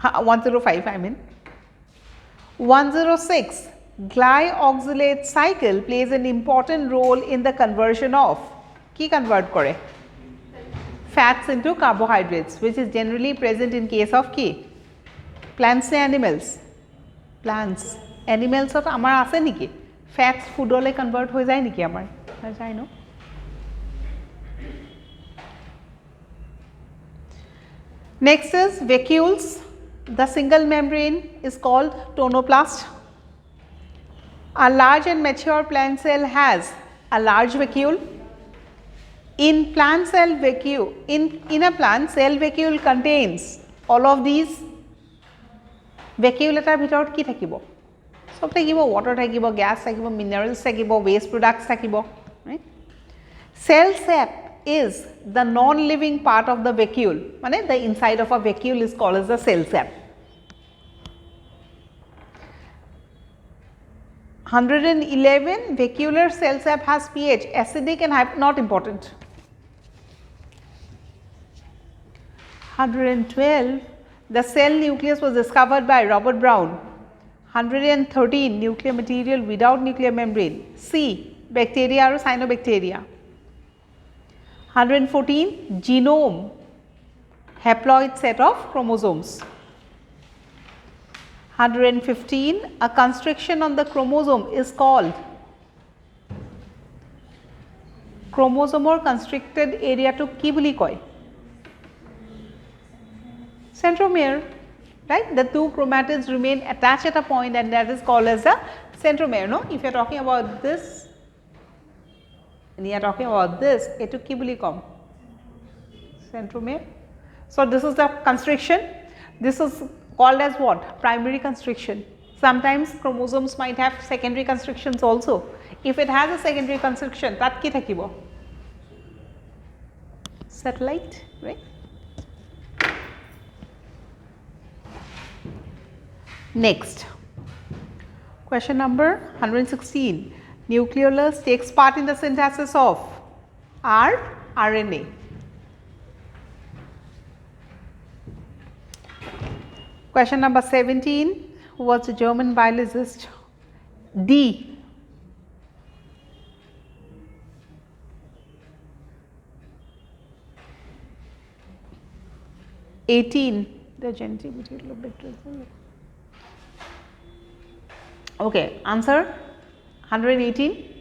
105 I mean. 106, glyoxylate cycle plays an important role in the conversion of, ki convert kore? Fats into carbohydrates, which is generally present in case of ki? Plants and animals? Plants. Animals ot amar ase niki? Fats food ole convert hoi jay niki amar? I know. Next is vacuoles. The single membrane is called tonoplast. A large and mature plant cell has a large vacuole. In plant cell vacuole, in a plant cell vacuole contains all of these. Vacuole etar bhitorot ki thakibo? Sob thakibo, water thakibo, gas thakibo, minerals thakibo, waste products thakibo, right? Cell sap is the non-living part of the vacuole. Mane the inside of a vacuole is called as the cell sap. 111, vacuolar cell sap has pH acidic and not important. 112, the cell nucleus was discovered by Robert Brown. 113, nuclear material without nuclear membrane. C, bacteria or cyanobacteria. 114, genome, haploid set of chromosomes. 115, a constriction on the chromosome is called chromosome constricted area to ki boli koy? Centromere, right? The two chromatids remain attached at a point and that is called as the centromere, no? If you are talking about this and you are talking about this, etu ki boli kom? Centromere. So, this is the constriction. This is called as what? Primary constriction. Sometimes chromosomes might have secondary constrictions also. If it has a secondary constriction, tat ki thakibo? Satellite, right? Next, question number 116. Nucleolus takes part in the synthesis of rRNA. Question number 17, who was the German biologist? D. The genetic material of bacteria. Okay, answer 118.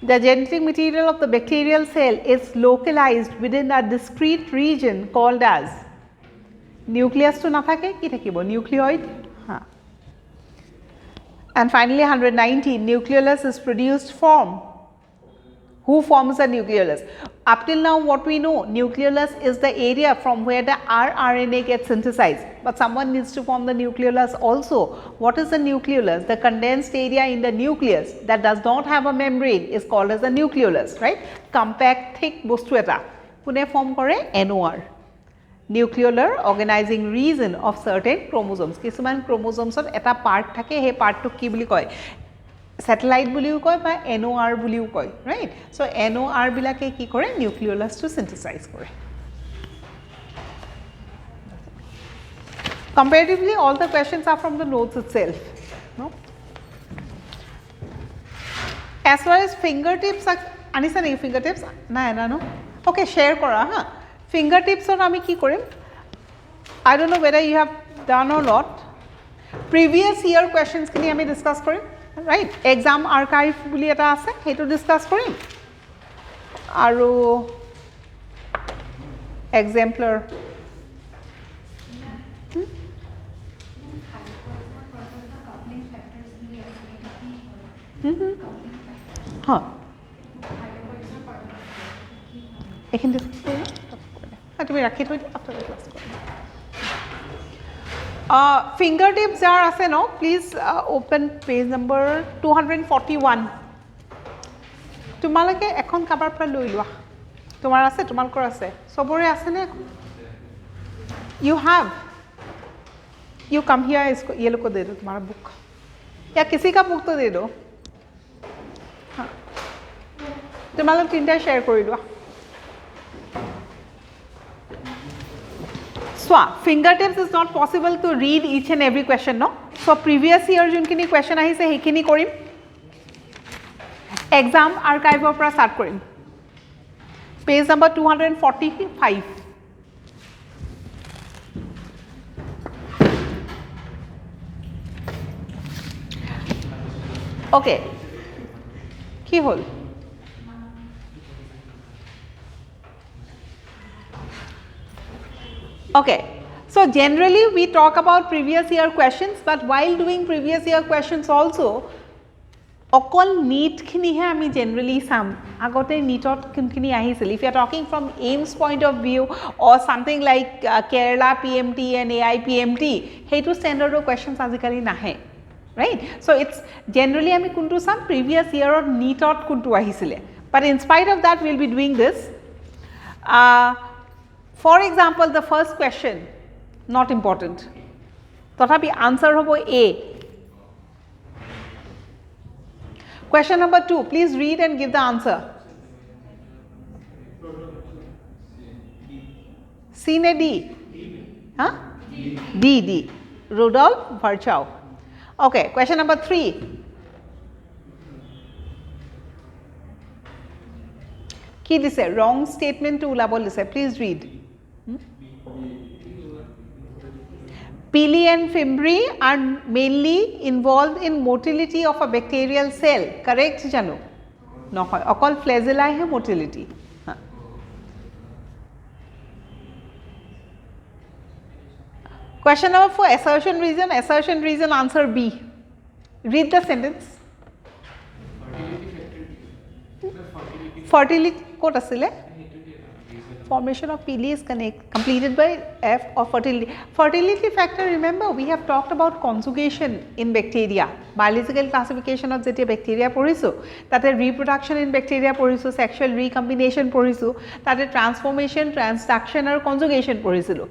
The genetic material of the bacterial cell is localized within a discrete region called as nucleus to nathake ki thakibo nucleoid. And finally 119, nucleolus is produced from. Who forms the nucleolus? Up till now what we know, nucleolus is the area from where the rRNA gets synthesized, but someone needs to form the nucleolus also. What is the nucleolus? The condensed area in the nucleus that does not have a membrane is called as the nucleolus, right? Compact thick bostu eta kune form kore? NOR, nucleolar organizing region of certain chromosomes. Kisuman chromosomes ot eta part thake, he part to ki boli koy? Satellite buliu koy ba NOR buliu koy, right? So NOR bilake ki kore? Nucleolus to synthesize kore. Comparatively, all the questions are from the notes itself, no? As far as fingertips are, anisa nahi fingertips? Na no. Okay, share kora ha. Fingertips or ami ki korim? I don't know whether you have done or not. Previous year questions খিনি আমি discuss কৰিম, right? Exam archive বুলি এটা আছে, সেইটো discuss কৰিম। আৰু exemplar हाँ এইখিনি discuss কৰিম তুমি ৰাখি থৈ দিয়া after the class fingertip jar আছে no please open page number 241 তোমালোকে এখন কাবাৰ পৰা লৈ লোৱা তোমাৰ আছে তোমালোকৰ আছে সবৰে আছে নে you have you come here इसको ये लोग को दे दो तुम्हारा बुक या किसी का बुक तो दे दो हाँ तुम्हारे लोग तीनटा शेयर कर दो so fingertips is not possible to read each and every question no so previous year যোনখিনি question আহিছে সেইখিনি কৰিম exam archive ৰ পৰা start কৰিম page number 245 okay কি হল okay so generally we talk about previous year questions but while doing previous year questions also অকল NEET খিনিহে আমি generally চাম আগতে NEETত কোনখিনি আহিছিল if you are talking from AIMS point of view or something like Kerala PMT and AIPMT সেইটো standard questions আজিকালি নাহে right so it's generally আমি কোনটো চাম previous year or NEETত কোনটো আহিছিলে but in spite of that we will be doing this for example the first question not important তথাপি answer hobo A question number 2 please read and give the answer C ne D huh D Rudolf Virchow okay question number 3 কি দিছে wrong statement to ulabol dise please read Pili and Fimbri are mainly involved in motility of a bacterial cell correct janu no hoy okol flagella he motility question number 4 assertion reason answer B read the sentence fertility kot asile formation of pili is completed by F or fertility factor remember we have talked about conjugation in bacteria biological classification of jetia bacteria porisu tate reproduction in bacteria porisu sexual recombination porisu tate transformation transduction or conjugation porisilu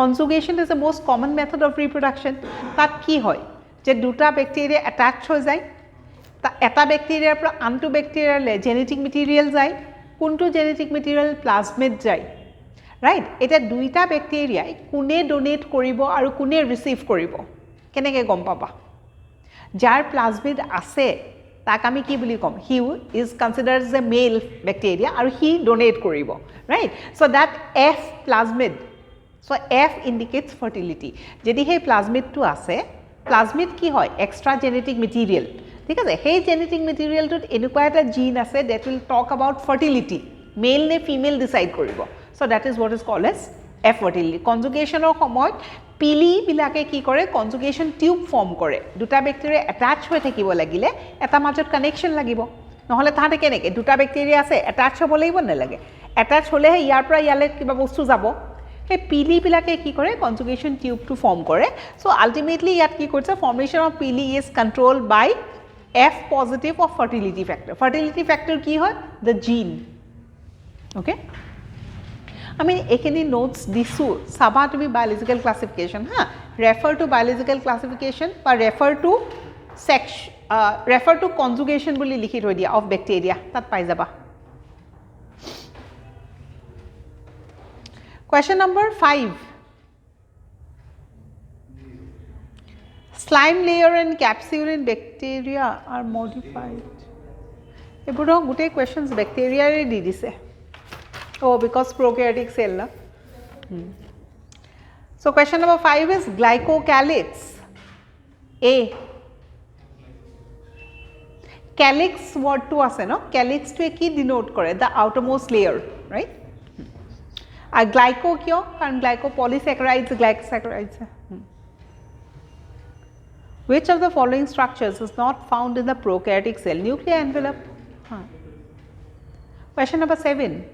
conjugation is the most common method of reproduction tat ki hoy je duta bacteria attach ho jay ta eta bacteria pra antu bacteria le genetic material jay কোনটো genetic material plasmid যায় right এটা দুইটা bacteria কোনে donate কৰিব আৰু কোনে receive কৰিব কেনেকৈ গম পাবা যাৰ প্লাজমিড আছে তাক আমি কি বুলি কম he is considered as a male bacteria আৰু হি ডোনেট কৰিব right so that F plasmid so F indicates fertility যদি হে প্লাজমিডটো আছে প্লাজমিড কি হয় এক্সট্ৰা জেনেটিক মেটেৰিয়েল ঠিক আছে সেই জেনেটিক মেটেৰিয়েলটোত এনেকুৱা এটা জিন আছে that will talk about fertility male নে ফিমেল ডিসাইড কৰিব so that is what is called as F fertility কনজুগেশ্যনৰ সময়ত পিলি বিলাকে কি কৰে কনজুগেশ্যন টিউব ফৰ্ম কৰে দুটা ব্যাকটেৰিয়া অ্যাটাচ হৈ থাকিব লাগিলে এটা মাজত কানেকশন লাগিব নহলে তাহাতে কেনেকে দুটা ব্যাকটেৰিয়া আছে অ্যাটাচ হ'ব লাগিব নালাগে অ্যাটাচ হলেহে ইয়াৰ পৰা ইয়ালে কিবা বস্তু যাব এই পিলি বিলাকে কি কৰে কনজুগেশ্যন টিউবটো ফৰ্ম কৰে সো আলটিমেটলি ইয়াত কি কৰিছে formation of pili is controlled by F positive of fertility factor. Fertility factor ki hoy? The gene. Okay? I mean, ekeni notes disu. Sabha to be biological classification. Huh? Refer to biological classification or refer to conjugation boli likhi thoi dia of bacteria. Tat pai jaba. Question number 5. Slime layer and capsule in bacteria are modified. Ebudo gute questions bacteria re di dise. Oh, because prokaryotic cell na. So question number 5 is glycocalyx. A. Calyx word to ase no, calyx to ki denote kore, the outermost layer, right? Glyco kyo, karon glycopolysaccharides, glycosaccharides. Which of the following structures is not found in the prokaryotic cell? Nuclear envelope. Question number 7.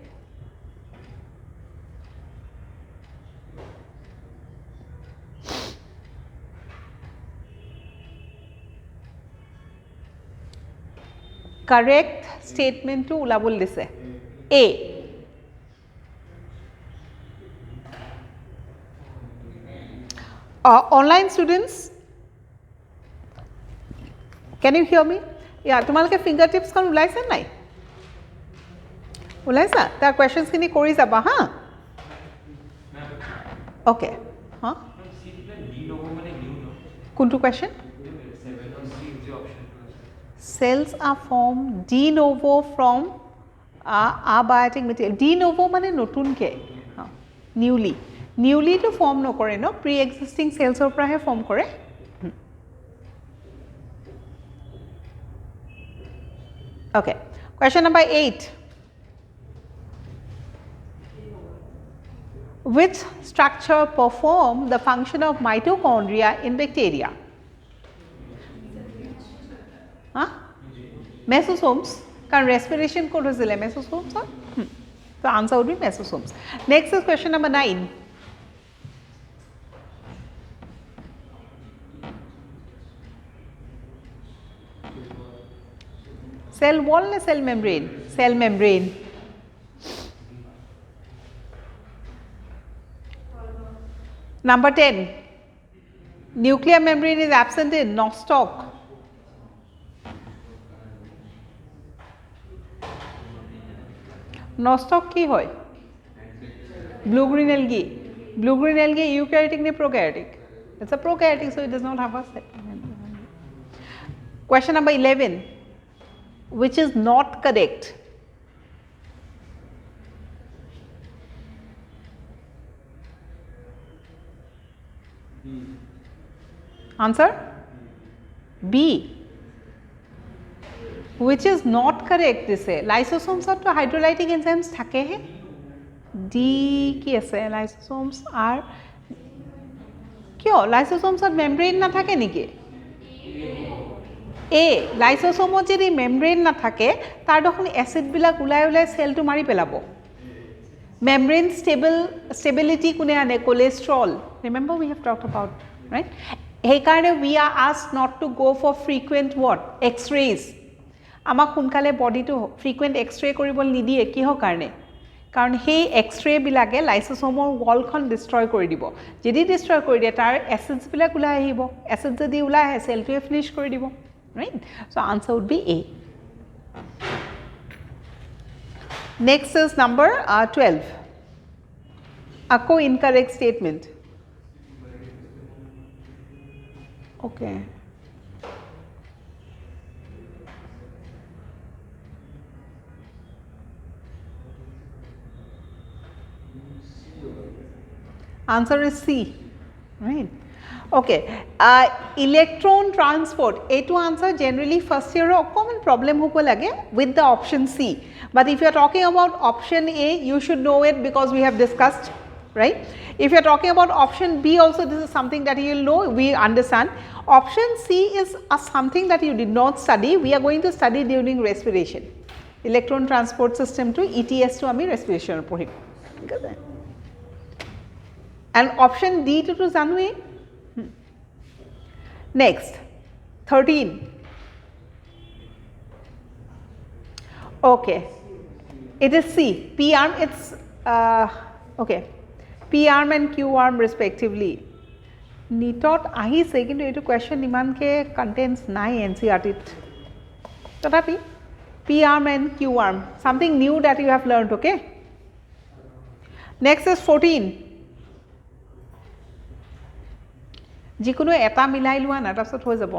Correct statement to ulabol dise. A. Online students, can you hear me? Yeah, তোমালোকে fingertips খন উলাইছে নাই? উলাইছা? তাৰ questions খিনি কৰি যাবা হা? Okay. হা? কোনটো question? Cells are formed de novo from abiotic material. De novo মানে নতুনকে, newly. Newly to form নকৰে ন, pre-existing cells ৰ পৰাহে form কৰে. Okay. Question number 8. Which structure perform the function of mitochondria in bacteria? Mesosomes. Can respiration code is mesosomes? The answer would be mesosomes. Next is question number 9. Cell wall or cell membrane? Cell membrane. Number 10. Nuclear membrane is absent in nostoc. Nostoc ki hoy? Blue green algae. Blue green algae eukaryotic ne prokaryotic? It's a prokaryotic, so it does not have a cell. Question number 11. Which is not correct? Answer? B. Which is not correct this is lysosomes are to hydrolytic enzymes thake hai. D ki ase lysosomes are kyo lysosomes are membrane na thake niki? A. Lysosome jodi membrane na thake tar dokhon acid bilak ulai ulai cell to mari pelabo. Membrane stability kune ane cholesterol. Remember we have talked about, right? Hey karone we are asked not to go for frequent what? X-rays. Amak hunkale body to frequent X-ray koribol nidiye kiho karone? Karon hey X-ray bilage lysosome wall khon destroy kori dibo. Jodi destroy kori diye tar acids bilak ulai ahibo. Acid jodi ulai ahe cell to finish kori dibo. Right? So answer would be A. Next is number 12. Akko incorrect statement. Okay. Answer is C, right? Okay. Electron transport. A to answer generally first year common problem hobo lage with the option C. But if you are talking about option A, you should know it because we have discussed, right? If you are talking about option B also, this is something that you will know, we understand. Option C is something that you did not study. We are going to study during respiration. Electron transport system to ETS to ami respiration pohim. And option D to janwe. Next, 13. Okay, it is C. P arm, it's okay. P arm and Q arm respectively. Nitot ahi se kintu etu question iman ke contents nai NCERT. Tatapi P arm and Q arm, something new that you have learned. Okay. Next is 14. যিকোনো এটা মিলাই লোৱা না তাৰপিছত হৈ যাব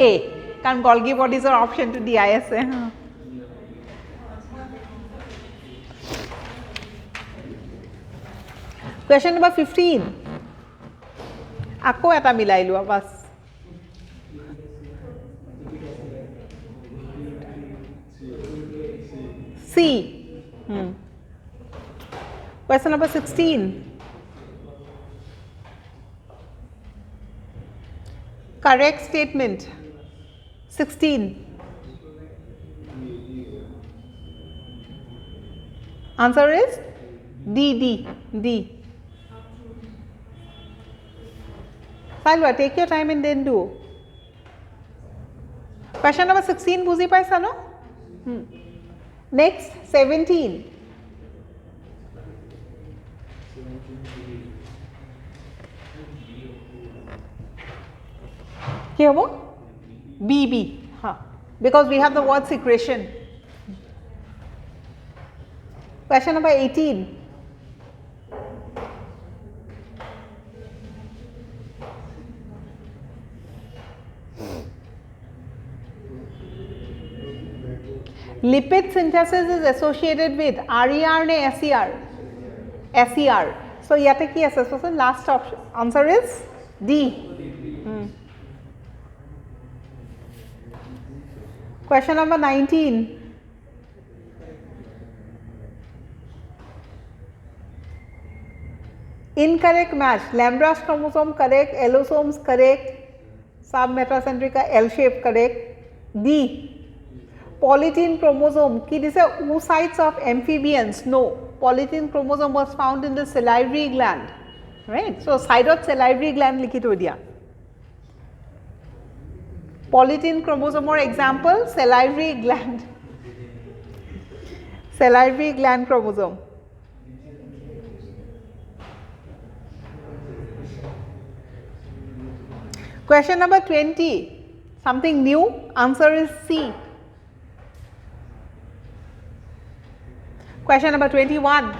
A কাৰণ Golgi বডিজৰ অপচনটো দিয়াই আছে Question number 15. আকৌ এটা মিলাই লোৱা বাছ C. Question number 16. Correct statement. 16. Answer is D. Salwa, take your time and then do. Question number 16 বুজি পাইছা ন? Next 17. কি হব? B. Because we have the word secretion. Question number 18. Lipid synthesis is associated with RER ne SER? SER. So, yate ki ase? So, last option. Answer is D. Question number 19. Incorrect match. Lambda's chromosome correct, allosomes correct, submetacentrica L shape correct. D. Polytene chromosome, ki dise oocytes of amphibians? No. Polytene chromosome was found in the salivary gland, right? So, side of salivary gland likhi to dia. Polytene chromosome or example, salivary gland. Salivary gland chromosome. Question number 20. Something new? Answer is C. Question number 21.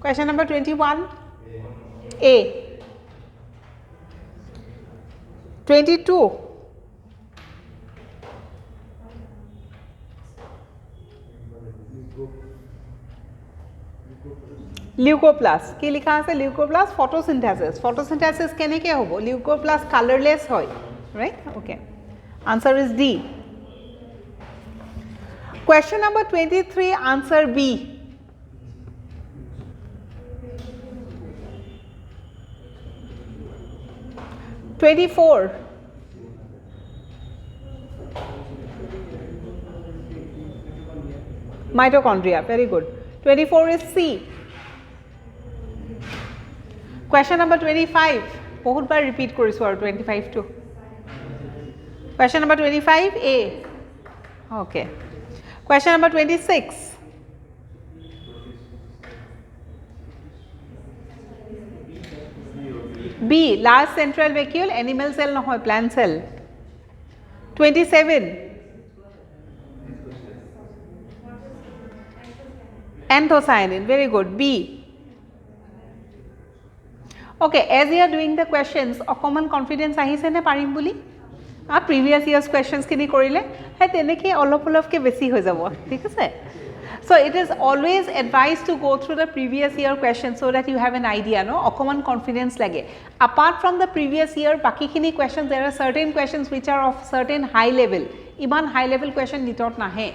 Question number 21. A. 22. Leucoplast. কি লিখা আছে? Leucoplast photosynthesis. Photosynthesis কেনেকে হ'ব? Leucoplast colorless হয়, right? Okay. Answer is D. Question number 23, answer B. Twenty-four. Mitochondria. Very good. 24 is C. Question number 25. বহুত বার repeat কৰিছো আৰু 25 to. Question number 25 A. Okay. Question number 26. B. Large central vacuole, animal cell নহয়, plant cell. 27. Anthocyanin. Very good. B. Okay, as you are doing the questions, common confidence ahise ne parim boli? Previous years questions kini korile, hai teneke olop ke besi hoy jabo, thik ase? So it is always advised to go through the previous year questions so that you have an idea, no? Common confidence lage. Apart from the previous year, baki kini questions, there are certain questions which are of certain high level. Iman high level question nitot nahe.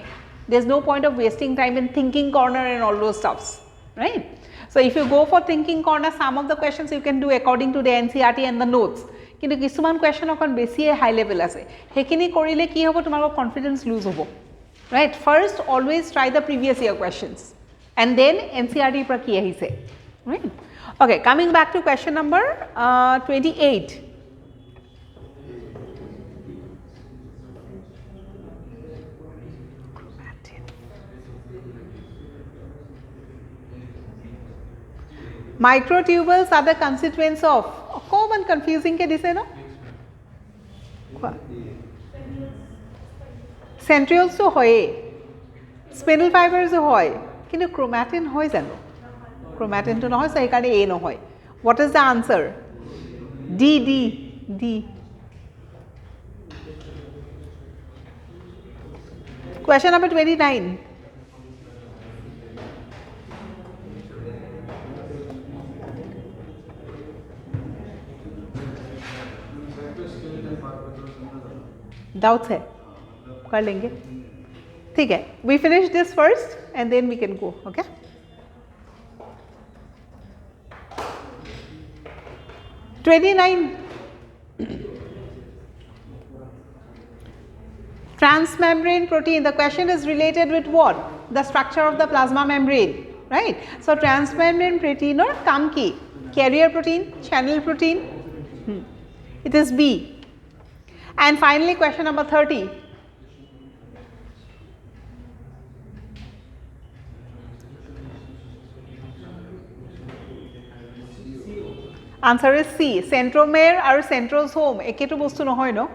There's no point of wasting time in thinking corner and all those stuffs, right? So if you go for thinking corner, some of the questions you can do according to the NCERT and the notes. Kintu kisuman question okon besi high level ase. Hekini korile ki hobo tomar confidence lose hobo. Right? First, always try the previous year questions and then NCERT pra ki ahise. Right? Okay, coming back to question number 28. Microtubules are the constituents of common confusing ke dise no? Centrioles to hoye, spindle fibers to hoye, kintu chromatin hoy jano? Chromatin to nohoy, so ekane A no hoy. What is the answer? D. Question number 29. Doubts है? कर लेंगे? ठीक है. We finish this first and then we can go. Okay? Transmembrane protein. The question is related with what? The structure of the plasma membrane, right? So transmembrane protein or kam ki? Carrier protein, channel protein. It is B. And finally, question number 30. Answer is C. Centromere or centrosome. Eketo bostu nohoy no?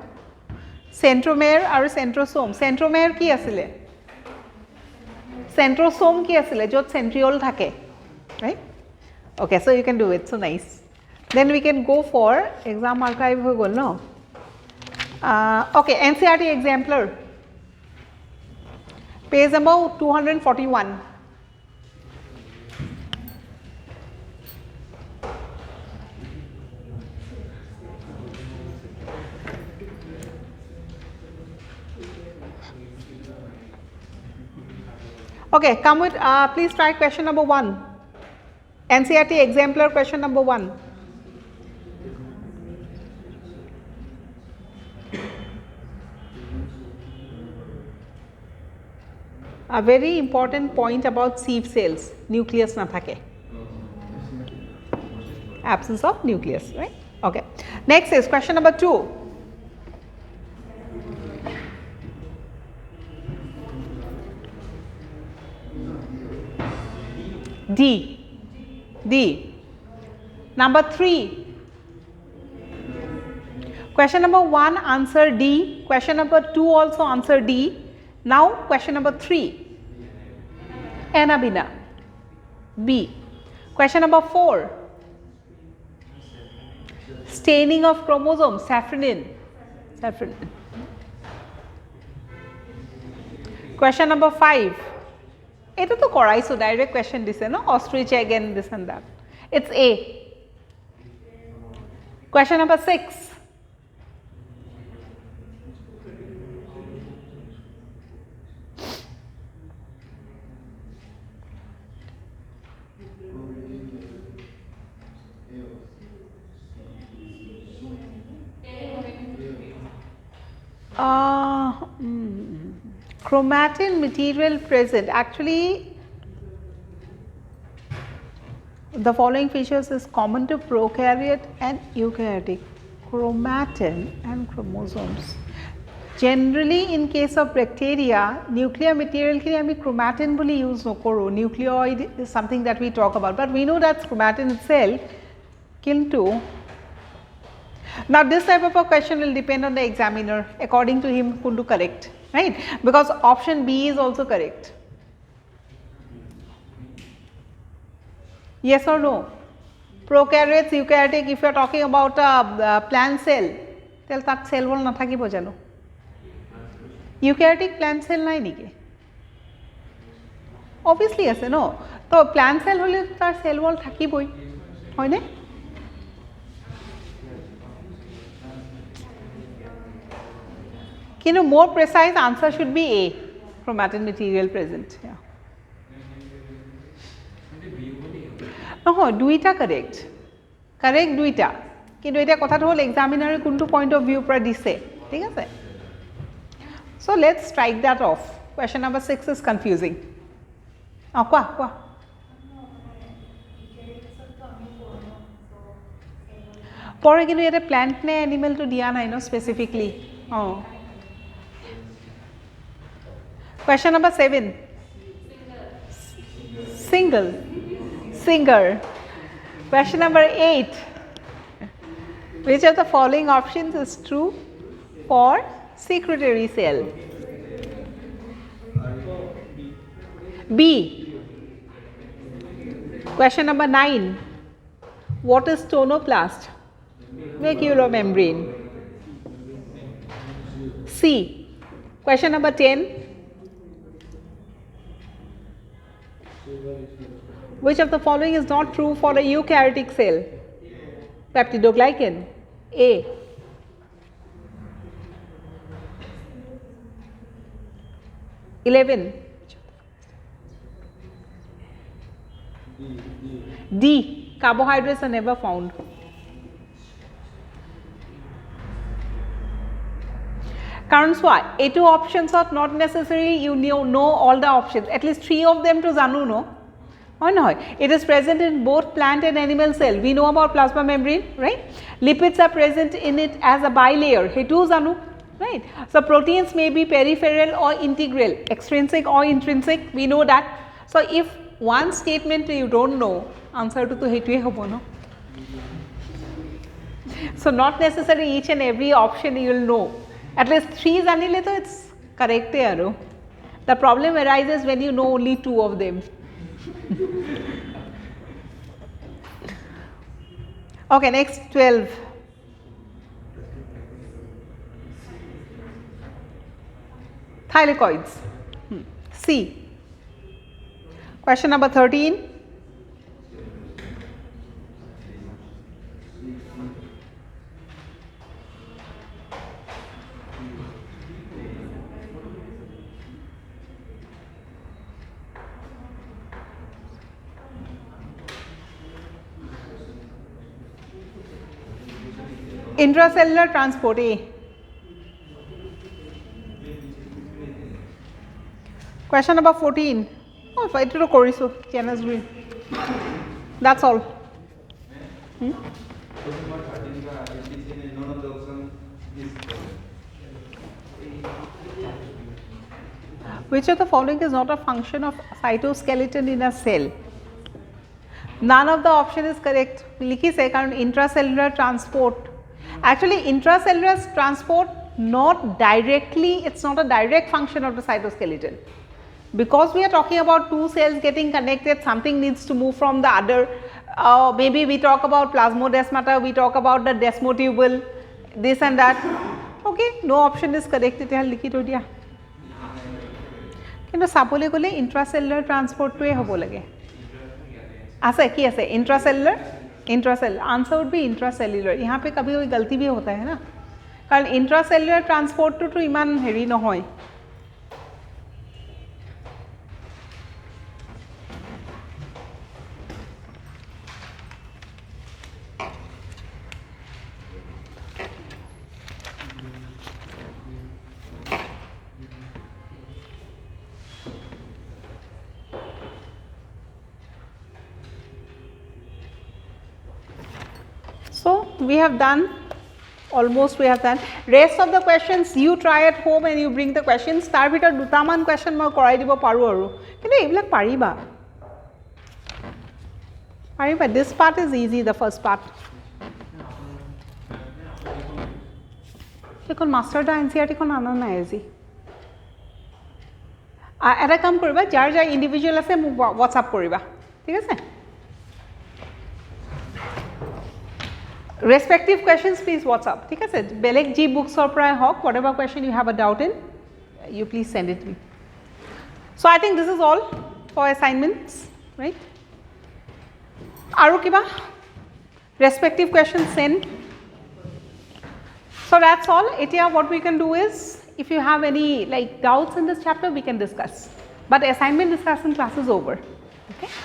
Centromere or centrosome. Centromere ki asile? Centrosome ki asile? Jot centriole thake. Right? Okay, so you can do it. So nice. Then we can go for exam archive hoy gol no? Okay, NCERT exemplar. Page number 241. Okay, come with, please try question number 1. NCERT exemplar question number 1. A very important point about sieve cells, nucleus na thake. Absence of nucleus, right? Okay. Next is question number 2. D. Number 3. Question number 1 answer D. Question number 2 also answer D. Now question number 3. Anabina. B. Question number 4. Staining of chromosomes. Safranin. Question number 5. It is to koraiso direct question this no ostrich egg and this and that. It's A. Question number 6. Chromatin material present. Actually, the following features is common to prokaryote and eukaryotic. Chromatin and chromosomes. Generally, in case of bacteria, nuclear material ki ami chromatin boli use no koro. Nucleoid is something that we talk about, but we know that chromatin itself kintu. Now, this type of a question will depend on the examiner. According to him, kundu correct, right? Because option B is also correct. Yes or no? Prokaryotes, eukaryotic, if you are talking about a plant cell, then that cell wall na thakibo jano. Eukaryotic plant cell nai niki? Obviously ase no. So plant cell hole tar cell wall thakiboi, hoy ne? More precise answer should be A. Chromatin material present. Yeah. No, duita correct. Correct duita. Kintu eta kotha hol examiner kuntu point of view pra dise. Thik ase? So let's strike that off. Question number 6 is confusing. Kwa. Pore kintu eta plant ne animal to diya nai no specifically. Oh. Question number 7. Singer. Question number 8. Which of the following options is true for secretory cell? B. Question number 9. What is tonoplast? Vacuolar membrane. C. Question number 10. Which of the following is not true for a eukaryotic cell? Peptidoglycan. A. (11) D. Carbohydrates are never found. Currents why? A2 options are not necessary, you know all the options, at least 3 of them to janu no. Or no, it is present in both plant and animal cell. We know about plasma membrane, right? Lipids are present in it as a bilayer, hetu janu, right? So proteins may be peripheral or integral, extrinsic or intrinsic, we know that. So if one statement you don't know, answer to hetue hobo no. So not necessarily each and every option you will know. At least 3 janile to it's correct aro. The problem arises when you know only 2 of them. Okay, next 12. Thylakoids. C. Question number 13. Intracellular transport A. Question number 14. Oh, I did a koriso. Jana's green. That's all. Which of the following is not a function of cytoskeleton in a cell? None of the option is correct. Likhi se karan intracellular transport. Actually, intracellular transport not directly, it's not a direct function of the cytoskeleton. Because we are talking about 2 cells getting connected, something needs to move from the other. Maybe we talk about plasmodesmata, we talk about the desmotubule, this and that. Okay, no option is correct. It has likhi to dia. Kintu sabole gole intracellular transport to e hobo lage. Ase ki ase intracellular. Intracellular answer would be intracellular यहाँ पे कभी कोई गलती भी होता है ना कारण इंट्रासेलुलर ट्रांसपोर्ट तो इमान हेरी নহয় So we have done, almost we have done. Rest of the questions you try at home and you bring the questions. Tar bhitor dutaman question moi korai dibo paru aru. Kintu ebilak pariba. Pariba. This part is easy, the first part. Ekon master da NCERT kon ana nai easy. Eta kam koriba jar jar individual ase WhatsApp koriba. Thik ase? Respective questions please WhatsApp. ठीक है sir बेलेग जी books or प्राय hoc whatever question you have a doubt in you please send it to me. So I think this is all for assignments, right? Aru kiba respective questions send. So that's all. Etia what we can do is if you have any like doubts in this chapter we can discuss. But assignment discussion class is over. Okay.